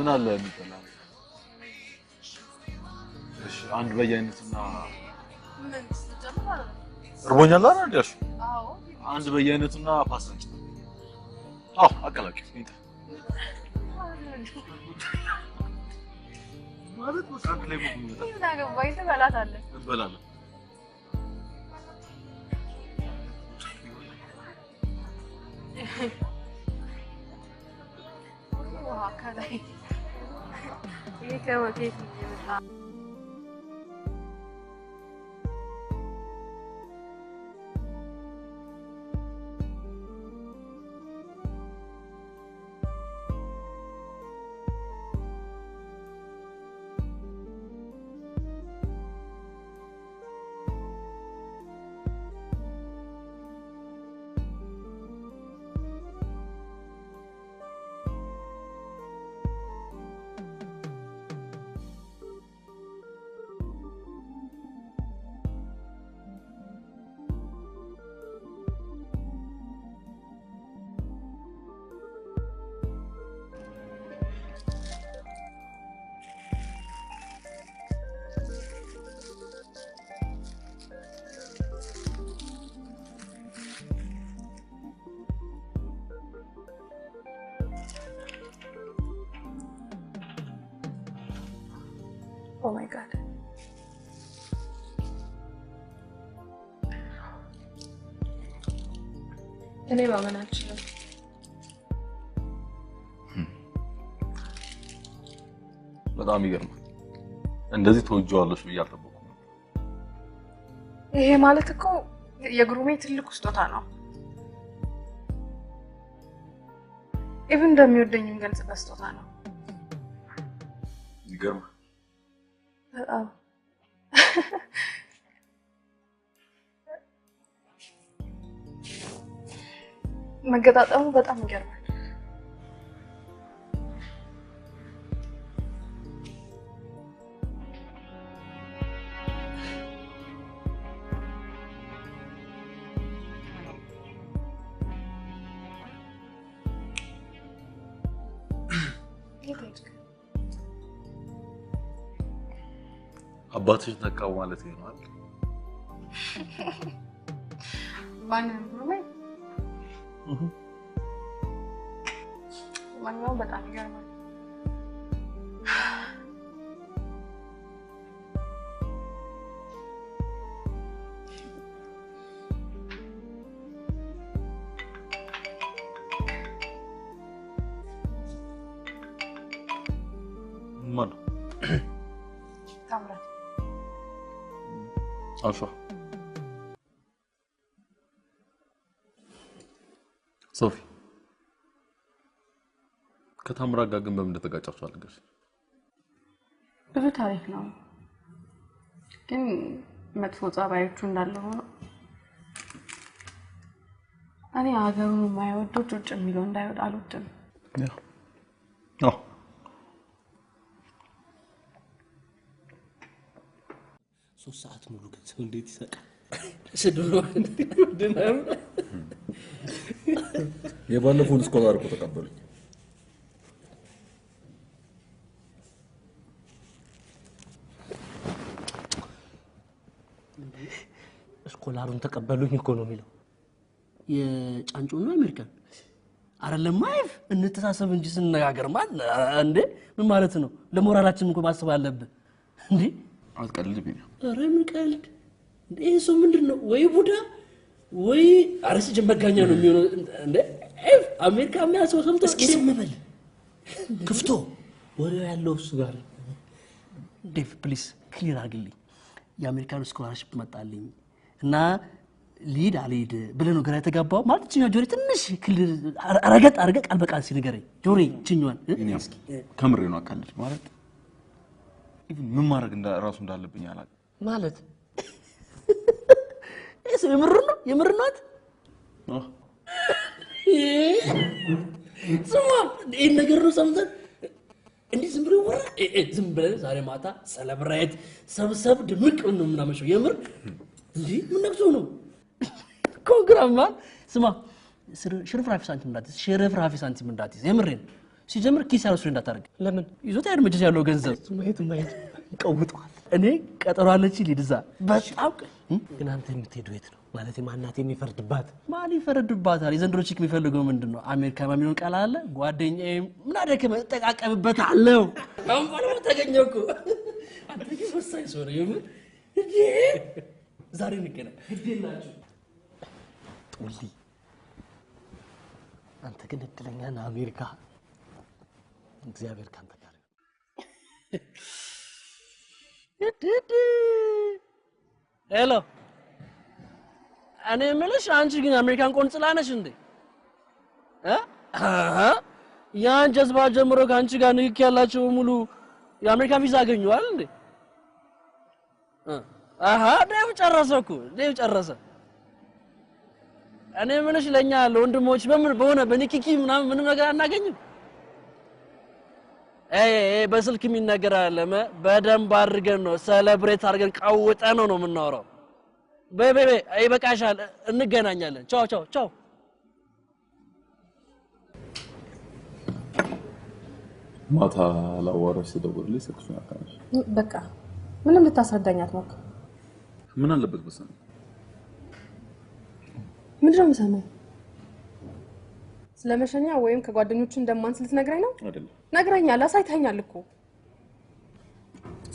[SPEAKER 2] ምን አለ የሚበላ? እሺ አንድ በየአይነትና
[SPEAKER 5] ምን ትጀምራለህ?
[SPEAKER 2] እርቦኛል አይደል ያልሽው?
[SPEAKER 5] አዎ
[SPEAKER 2] አንድ በየአይነትና ፓስታ። አዎ አቀላቂ እንዴ ማለት ነው። አንድ ላይ ምን ይመጣል?
[SPEAKER 3] ምን አገባኝ ትበላታለህ።
[SPEAKER 2] እንበላለን።
[SPEAKER 3] ውሃ ከላይ ይሄ ከወዴት ይመጣ?
[SPEAKER 5] Oh my god. እኔ ማመን አልችልም።
[SPEAKER 2] በጣም ይገርማል። እንደዚህ ተወጀዋለሽ ብዬ አልጠበኩም።
[SPEAKER 5] ይሄ ማለት እኮ የግሩሜ ትልቁ ስጦታ ነው። ኢቭን እንደሚወደኝም ገልጽ በስጦታ ነው።
[SPEAKER 2] ይገርማል።
[SPEAKER 5] በጣም መገጣጠሙ በጣም ይገርማል።
[SPEAKER 2] አባትሽ ተካው ማለት ነው አይደል?
[SPEAKER 5] ማንንም ግሩሜ ማንኛውም በጣም ይገርማል።
[SPEAKER 2] ማን
[SPEAKER 5] ታምራት
[SPEAKER 2] አልፋ ሶፊ ከታምራት ጋር ግን በምን እንደተጋጫችሁ አልነገርሽ?
[SPEAKER 5] ብዙ ታሪክ ነው፣ ግን መጥፎ ጸባዮቹ እንዳለ ሆኖ እኔ ሀገሩን የማይወደው ጩጭ የሚለው እንዳይወጣ አልወድም።
[SPEAKER 2] አዎ
[SPEAKER 4] ሶስት ሰዓት ሙሉ ግን ሰው እንዴት ይሰቃል? ስድሎ ድናም
[SPEAKER 2] የባለፈውን ስኮላር እኮ ተቀበሉኝ።
[SPEAKER 4] ስኮላሩን ተቀበሉኝ እኮ ነው የሚለው። የጫንጮና አሜሪካን አይደለም ማይፍ እንተሳሰብ እንጂ ስንነጋገር ማለት እንዴ ምን ማለት ነው? ለሞራላችን እንኳን ማሰብ አለብን እንዴ።
[SPEAKER 2] አትቀልድብኝ።
[SPEAKER 4] ኧረ ምን ቀልድ ይሄ ሰው ምንድነው? ወይ ቡዳ ወይ አርሲ ጀመጋኛ ነው የሚሆነው እንዴ። አሜሪካ የሚያስበው ሰምቶ እስኪ ዝም በል ክፍቶ ወሬው ያለው እሱ ጋር። ዴቭ ፕሊዝ ክሊር አድርግልኝ። የአሜሪካን ስኮላርሺፕ መጣልኝ እና ሊድ አልሄድ ብለህ ነው ግራ የተጋባው ማለት እቺኛ ጆሪ ትንሽ ክሊር አረጋጥ አረጋጥ ቃል በቃል ሲነገረኝ ጆሪ እቺኛዋን
[SPEAKER 2] እኔ እስኪ ከምሬ ነው አካልሽ ማለት ኢቭን ምን ማድረግ ራሱ እንዳለብኝ አላውቅም
[SPEAKER 4] ማለት እሱ የምር ነው ስማ ይሄን ነገር ነው ሰምተን እንዴ ዝም ብሎ ወራ ዝም ብለን ዛሬ ማታ ሰለብሬት ሰብሰብ ድምቅ ነው ምናመሸው የምር እንዴ ምን ነክቶ ነው ኮንግራማ ስማ ሽርፍራፊ ሳንቲም እንዳትይዝ የምሬን ሲጀምር ኪስ ያለው እንዳታረግ ለምን ይዞት አይደል መጀስ ያለው ገንዘብ ማየት ቀውጧል እኔ ቀጠሮ አለች ሊድዛ በጣም ግን አንተ የምትሄደው የት ነው ማለት ማናት የሚፈርድባት ማን ይፈርድባታል የዘንድሮ ቺክ የሚፈልገው ምንድነው አሜሪካ ማሚኖን ቃል አለ ጓደኛዬ ምን አደከ መጠቃቀምበታለሁ አሁን ባለው ተገኘኩ አንተ ግን ወሳኝ ሰው ነው ይሁን ዛሬ እንገናኝ ግዴላችሁ ጡሊ አንተ ግን እድለኛ ነህ አሜሪካ እግዚአብሔር ካንተ ጋር ሄሎ እኔ የምልሽ አንቺ ግን አሜሪካን ቆንጽላ ነሽ እንዴ ያን ጀዝባ ጀምሮ ከአንቺ ጋር ንክክ ያላቸው ሙሉ የአሜሪካ ቪዛ አገኙዋል እንዴ ደው ጨረሰ እኔ የምልሽ ለኛ ለወንድሞች በሆነ በንክኪ ምንም ነገር አናገኝም በስልክ የሚነገር አለመ በደንብ አድርገን ነው ሴሌብሬት አድርገን ቀውጠን ነው የምናወራው በይ አይበቃሻል እንገናኛለን ቻው
[SPEAKER 2] ማታ ላዋራሽ ስደውልልሽ ስልክሽን አታነሺ
[SPEAKER 11] በቃ ምንም ልታስረዳኝ አትሞክር
[SPEAKER 2] ምን አለበት በሰነ
[SPEAKER 11] ምንድነው የምሰማው ስለመሸኛ ወይም ከጓደኞቹ እንደማንስ ልትነግረኝ ነው
[SPEAKER 2] አይደለም
[SPEAKER 11] ነግረኛል አሳይተኛል እኮ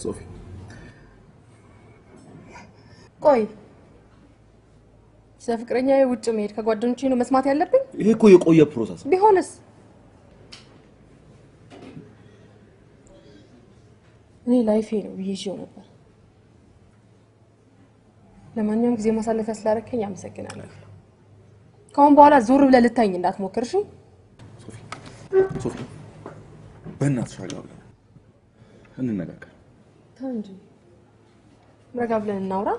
[SPEAKER 2] ሶፊ
[SPEAKER 11] ቆይ ስለፍቅረኛዬ ውጭ መሄድ ከጓደኞቼ ነው መስማት ያለብኝ
[SPEAKER 2] ይሄ እኮ የቆየ ፕሮሰስ
[SPEAKER 11] ቢሆንስ እኔ ላይፌ ነው ይዤው ነበር ለማንኛውም ጊዜ ማሳለፊያ ስላደረከኝ አመሰግናለሁ ካሁን በኋላ ዞር ብለህ ልታኝ እንዳትሞክር እሺ
[SPEAKER 2] ሶፊ በእናትሽ ረጋ ብለን እንነጋገር
[SPEAKER 11] ታንጂ ረጋ ብለን እናውራ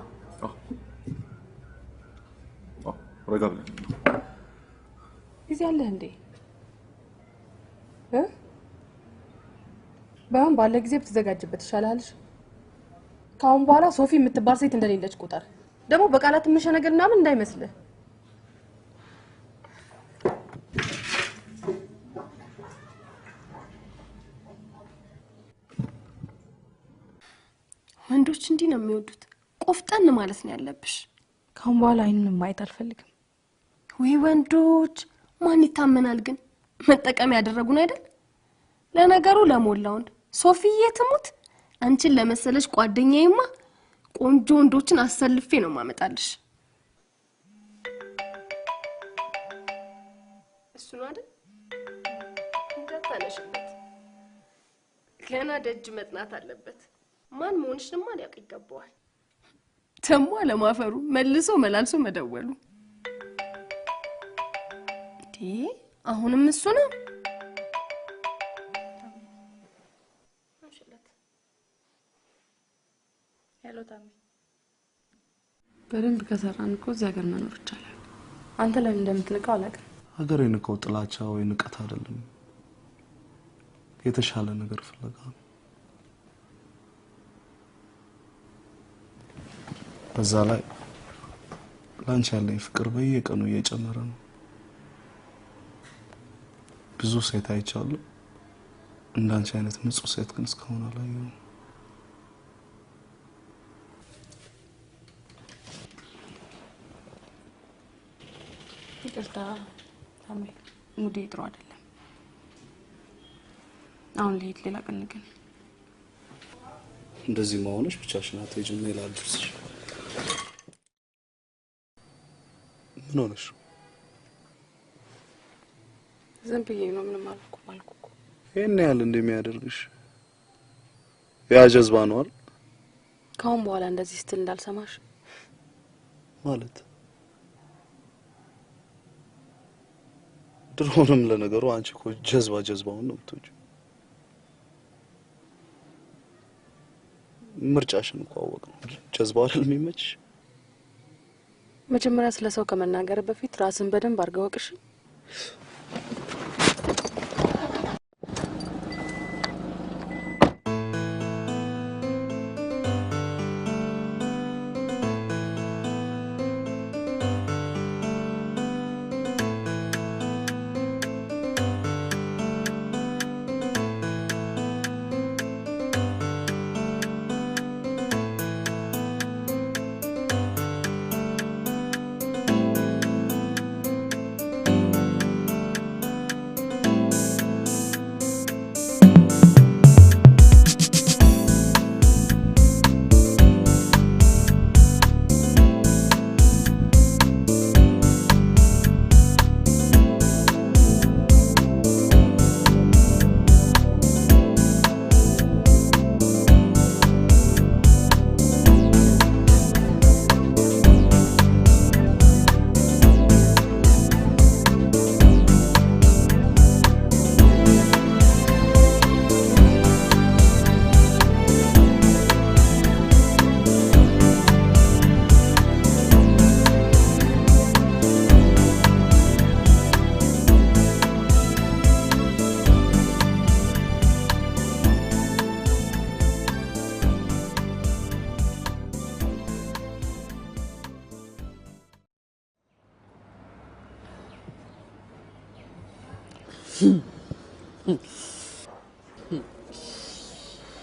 [SPEAKER 2] ረጋ ብለን
[SPEAKER 11] ጊዜ አለህ እንዴ ባሁን ባለ ጊዜ ብትዘጋጅበት ይሻላል ካሁን በኋላ ሶፊ የምትባል ሴት እንደሌለች ቁጥር ደግሞ በቃላት ምንሸነገር ምናምን እንዳይመስልህ
[SPEAKER 3] ወንዶች እንዲህ ነው የሚወዱት ቆፍጠን ማለት ነው ያለብሽ
[SPEAKER 1] ካሁን በኋላ አይኑን ማየት አልፈልግም
[SPEAKER 3] ወይ ወንዶች ማን ይታመናል ግን መጠቀም ያደረጉን አይደል ለነገሩ ለሞላውን ሶፊዬ ትሙት አንቺን ለመሰለሽ ጓደኛዬማ ቆንጆ ወንዶችን አሰልፌ ነው ማመጣልሽ እሱ ነው አይደል እንዳታነሽበት ገና ደጅ መጥናት አለበት ማን መሆንሽንማ ሊያውቅ ይገባዋል ተሟ ለማፈሩ መልሶ መላልሶ መደወሉ አሁንም እሱ ነው
[SPEAKER 1] ሄሎ ታሚ በደንብ ከሰራን እኮ እዚህ ሀገር መኖር ይቻላል አንተ ለምን እንደምትንቀው አላውቅም
[SPEAKER 12] ሀገር የንቀው ጥላቻ ወይ ንቀት አይደለም የተሻለ ነገር ፍለጋ ነው በዛ ላይ ላንቺ ያለኝ ፍቅር በየቀኑ እየጨመረ ነው ብዙ ሴት አይቻለሁ እንዳንቺ አይነት ንጹህ ሴት ግን እስካሁን አላየሁም
[SPEAKER 1] ይቅርታ ታሚ ሙዲ ጥሩ አይደለም አሁን ልሂድ ሌላ ቀን ግን
[SPEAKER 12] እንደዚህ መሆንሽ ብቻሽን አትሄጂም ሌላ አድርስሽ ምን ሆነሽ
[SPEAKER 1] ዝም ብዬ ነው ምንም አልኩ
[SPEAKER 12] ይሄን ያህል እንደሚያደርግሽ ያ ጀዝባ ነው አይደል
[SPEAKER 1] ካሁን በኋላ እንደዚህ ስትል እንዳልሰማሽ
[SPEAKER 12] ማለት ድሮንም ለነገሩ አንቺ እኮ ጀዝባውን ነው የምትወጂው ምርጫሽን እኮ አወቅን ጀዝባው አይደል የሚመችሽ
[SPEAKER 1] መጀመሪያ ስለሰው ከመናገር በፊት ራስን በደንብ አድርገህ ወቅሽ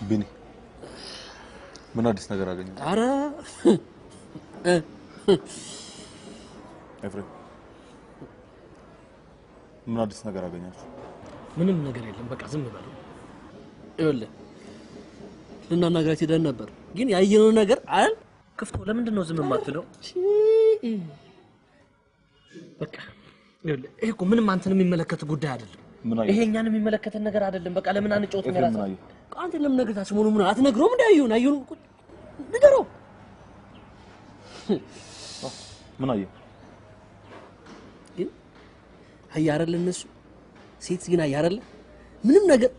[SPEAKER 2] ቢኒ ምን አዲስ ነገር አገኘ?
[SPEAKER 4] አረ
[SPEAKER 2] ኤፍሬም ምን አዲስ ነገር አገኛችሁ?
[SPEAKER 4] ምንም ነገር የለም። በቃ ዝም በሉ። ይኸውልህ ልናናግራት ሄደን ነበር፣ ግን ያየነው ነገር አይደል ክፍቶ። ለምንድን ነው ዝም የማትለው? በቃ ይኸውልህ ይሄ እኮ ምንም አንተን የሚመለከት ጉዳይ አይደለም። ይሄ እኛን የሚመለከተን ነገር አይደለም። በቃ ለምን አንጫወት ነው ራስህ? አንተ ለምን ነገር ታስሞኑ ምን አትነግረውም? እንዳየውን አየውን ንገረው።
[SPEAKER 2] ምን አየህ?
[SPEAKER 4] ግን አያረለ እነሱ ሴት ግን አያረለ ምንም ነገር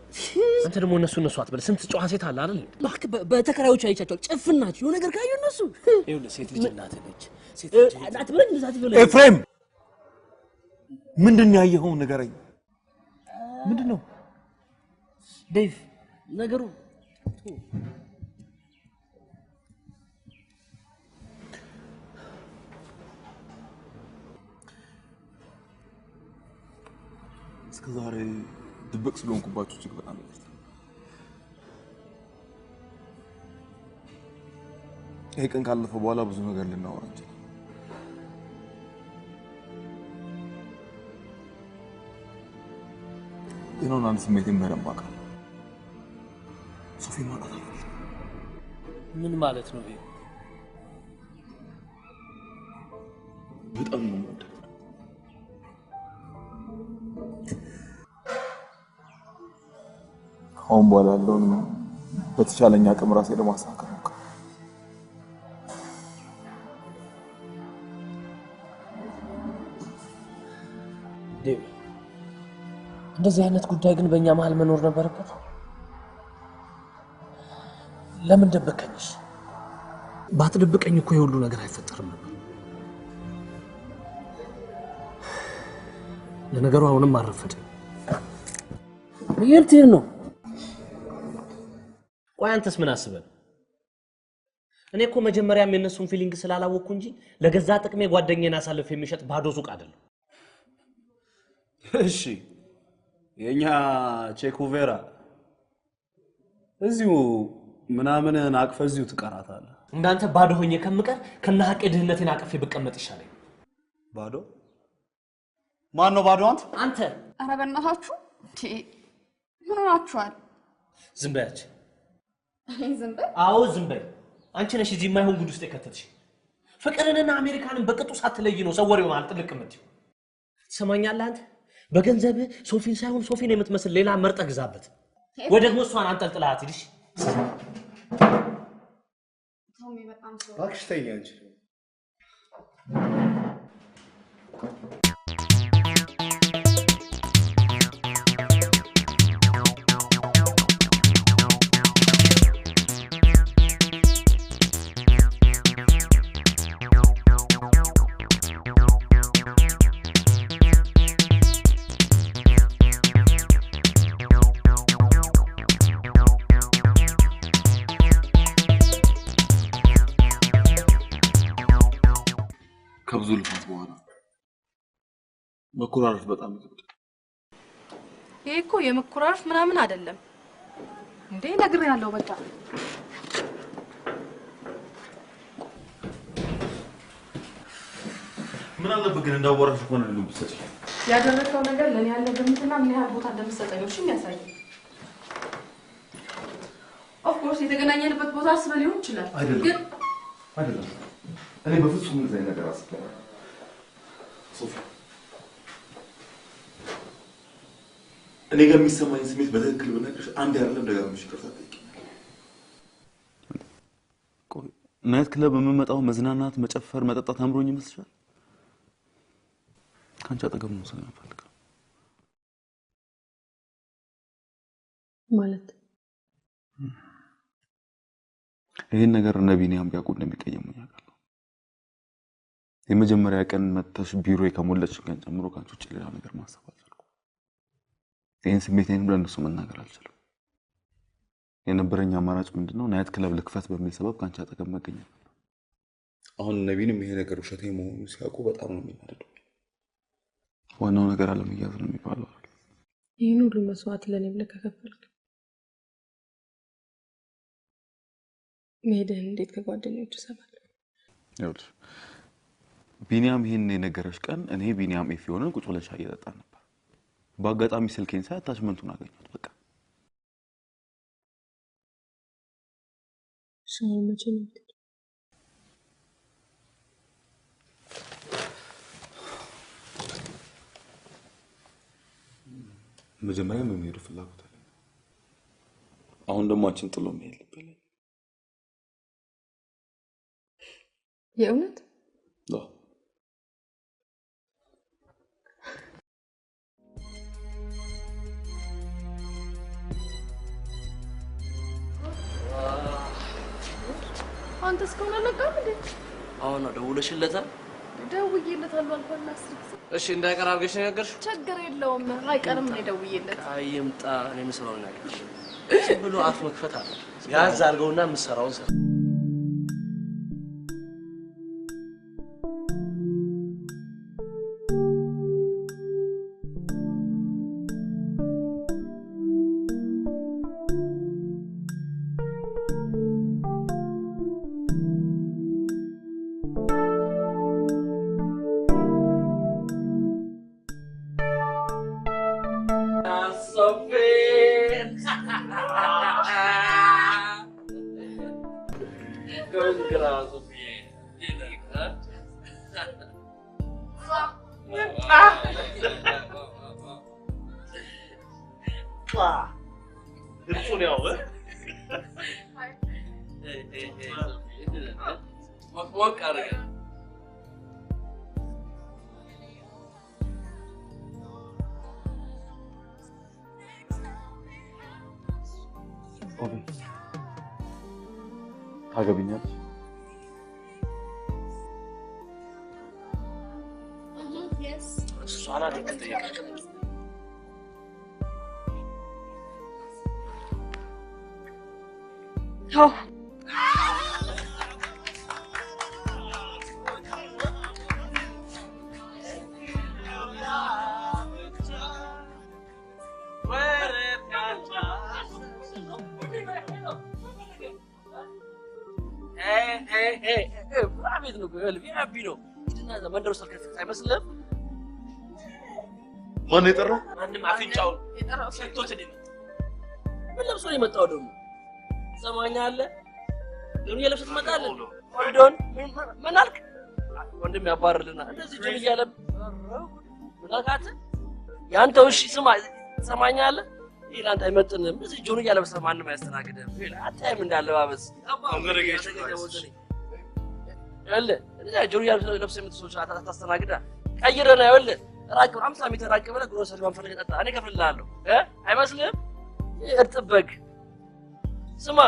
[SPEAKER 4] አንተ ደግሞ እነሱ አትበል። ስንት ጨዋ ሴት አለ አይደል? እባክህ በተከራዮች አይቻቸዋል። ጭፍናቸው የሆነ ነገር ካዩ እነሱ ይኸውልህ ሴት ልጅ እናትህ ነች። ሴት ልጅ አትበል። እንደዛ አትበል።
[SPEAKER 9] ኤፍሬም ምንድን ነው ያየኸው? ንገረኝ። ምንድን ነው
[SPEAKER 4] ዴቭ ነገሩ?
[SPEAKER 2] እስከ ዛሬ ድብቅ ስለሆንኩባችሁ እጅግ በጣም ይቅርታ። ይሄ ቀን ካለፈ በኋላ ብዙ ነገር ልናወራ እንችላለን። ግን አሁን አንድ ስሜት በደንብ አውቃለሁ። ሶፊ ማጣት አልፈልግም።
[SPEAKER 4] ምን ማለት ነው ይሄ?
[SPEAKER 2] በጣም ነው የምወዳት። አሁን በኋላ ያለውን በተቻለኝ አቅም ራሴ ለማሳካት ነው።
[SPEAKER 4] ዴቭ እንደዚህ አይነት ጉዳይ ግን በእኛ መሀል መኖር ነበረበት። ለምን ደበቀኝሽ? ባትደብቀኝ እኮ የሁሉ ነገር አይፈጠርም ነበር። ለነገሩ አሁንም አረፈድን። የት ነው? ቆይ አንተስ ምን አስበህ? እኔ እኮ መጀመሪያም የነሱን ፊሊንግ ስላላወቅኩ እንጂ ለገዛ ጥቅሜ ጓደኛዬን አሳልፍ የሚሸጥ ባዶ ሱቅ አይደለም።
[SPEAKER 12] እሺ የኛ ቼኩቬራ እዚሁ ምናምንህን አቅፈህ እዚሁ ትቀራታለህ።
[SPEAKER 4] እንዳንተ ባዶ ሆኜ ከምቀር ከነ ሀቄ ድህነቴን አቅፌ ብቀመጥ ይሻለኝ።
[SPEAKER 12] ባዶ? ማን ነው ባዶ?
[SPEAKER 4] አንተ።
[SPEAKER 8] ኧረ በእናታችሁ ምን ሆናችኋል?
[SPEAKER 4] ዝም በያች።
[SPEAKER 8] ዝም በይ?
[SPEAKER 4] አዎ ዝም በይ። አንቺ ነሽ እዚህ የማይሆን ጉድ ውስጥ የከተትሽ። ፍቅርንና አሜሪካንን በቅጡ ሳትለይ ነው ሰው ወሬው ማለት ጥልቅ የምትይው። ትሰማኛለህ አንተ? በገንዘብ ሶፊን ሳይሆን ሶፊን የምትመስል ሌላ መርጠህ ግዛበት፣ ወይ ደግሞ እሷን አንጠልጥላት ሂድሽ።
[SPEAKER 8] ቶሚ በጣም ሰው
[SPEAKER 12] እባክሽ ተይኝ አንቺ።
[SPEAKER 2] ከብዙ ልፋት በኋላ መኮራረፍ በጣም ይከብዳል።
[SPEAKER 11] ይሄ እኮ የመኮራረፍ ምናምን አይደለም እንዴ፣ ነግሬሃለሁ። በቃ
[SPEAKER 2] ምን አለበት ግን እንዳወራሽ እኮ ነው ልብሰሽ
[SPEAKER 11] ያደረከው ነገር ለኔ ያለ ግምትና ምን ያህል ቦታ እንደምትሰጠኝ ነው የሚያሳይ። ኦፍ ኮርስ የተገናኘንበት ቦታ አስበህ ሊሆን ይችላል፣ ግን
[SPEAKER 2] አይደለም። እኔ በፍጹም እንደዚህ ነገር አስበላል። ሶፊ እኔ ጋር የሚሰማኝ ስሜት በትክክል ብነግርሽ አንድ አይደለም ደጋግመሽ ይቅርታ ጠይቂኛለሽ። ቆይ ናይት ክለብ የምመጣው መዝናናት፣ መጨፈር፣ መጠጣት አምሮኝ ይመስልሻል? ካንቺ አጠገብ ነው ስለምፈልገው
[SPEAKER 11] ማለት
[SPEAKER 2] ይሄን ነገር ነቢኒያም ቢያውቁ እንደሚቀየሙኝ አውቃለሁ። የመጀመሪያ ቀን መተሽ ቢሮ ከሞለች ቀን ጀምሮ ካንቺ ውጭ ሌላ ነገር ማሰብ አልቻልኩም። ይሄን ስሜቴን ለእነሱ መናገር አልቻልኩም። የነበረኝ አማራጭ ምንድነው? ናይት ክለብ ልክፈት በሚል ሰበብ ካንቺ አጠገብ መገኘት ነበር። አሁን ነቢንም ይሄ ነገር ውሸቴ መሆኑን ሲያውቁ በጣም ነው የሚናደዱ። ዋናው ነገር አለመያዝ ነው የሚባለው።
[SPEAKER 11] ይህን ሁሉ መስዋዕት ለኔ ብለህ ከከፈልክ መሄድህን እንዴት ከጓደኞቹ ሰማለሁ?
[SPEAKER 2] ይኸውልሽ ቢኒያም ይሄን የነገረሽ ቀን እኔ ቢኒያም ኤፍ ሆነን ቁጭ ብለን ሻይ እየጠጣን ነበር። በአጋጣሚ ስልኬን ሳይ አታችመንቱን አገኘሁት። በቃ
[SPEAKER 11] ስሙ መቼ ነው?
[SPEAKER 2] መጀመሪያ መሄዱ ፍላጎት አለኝ። አሁን ደግሞ አንቺን ጥሎ መሄድ ልበል።
[SPEAKER 11] የእውነት
[SPEAKER 3] አንተ እስካሁን አልነቃም እንዴ?
[SPEAKER 4] አሁን ነው ደውለሽለታል?
[SPEAKER 3] ደውዬለታለሁ አልኳልና አስርክስ።
[SPEAKER 4] እሺ እንዳይቀር አድርገሽ ነው የነገርሽው?
[SPEAKER 3] ችግር የለውም አይቀርም ነው ደውዬለት።
[SPEAKER 4] አይምጣ እኔ የምሰራው ነገር ብሎ አፍ መክፈት አለ። ያዝ አድርገውና የምሰራውን ሰራ።
[SPEAKER 2] ታገቢኛለሽ?
[SPEAKER 4] እሷን አይደል ጠየቀኝ።
[SPEAKER 5] አዎ
[SPEAKER 4] ቤት ነው ቪአይፒ ነው። ሂድና እዛ መንደር ውስጥ አይመስልህም?
[SPEAKER 2] ማን የጠራው?
[SPEAKER 4] ማንም አፍንጫውን የጠራው ሰጥቶት ነው። ምን ለብሶ ነው የመጣው ደግሞ? ትሰማኛለህ? ዱንያ ለብሶ ትመጣለህ? ወንዶን ምን አልክ? ወንድም ያባርልና እንደዚህ ጁን እያለ ምናካት ያንተ እሺ ስማ ትሰማኛለህ? ይሄ ላንተ አይመጥንም። እዚህ ጁን እያለበሰ ማንም አያስተናግድም። አታይም እንዳለባበስ አባረገ ተገደወዘኝ ያለ እዛ ጆሮ ያለብሰ የምትሶች አታስተናግዳ ቀይረና ያለ ራቅ 50 ሜትር ራቅ ብለህ ግሮሰሪ ማንፈልግ ጠጣ እኔ ከፍልልሃለሁ አይመስልህም? እርጥብ በግ ስማ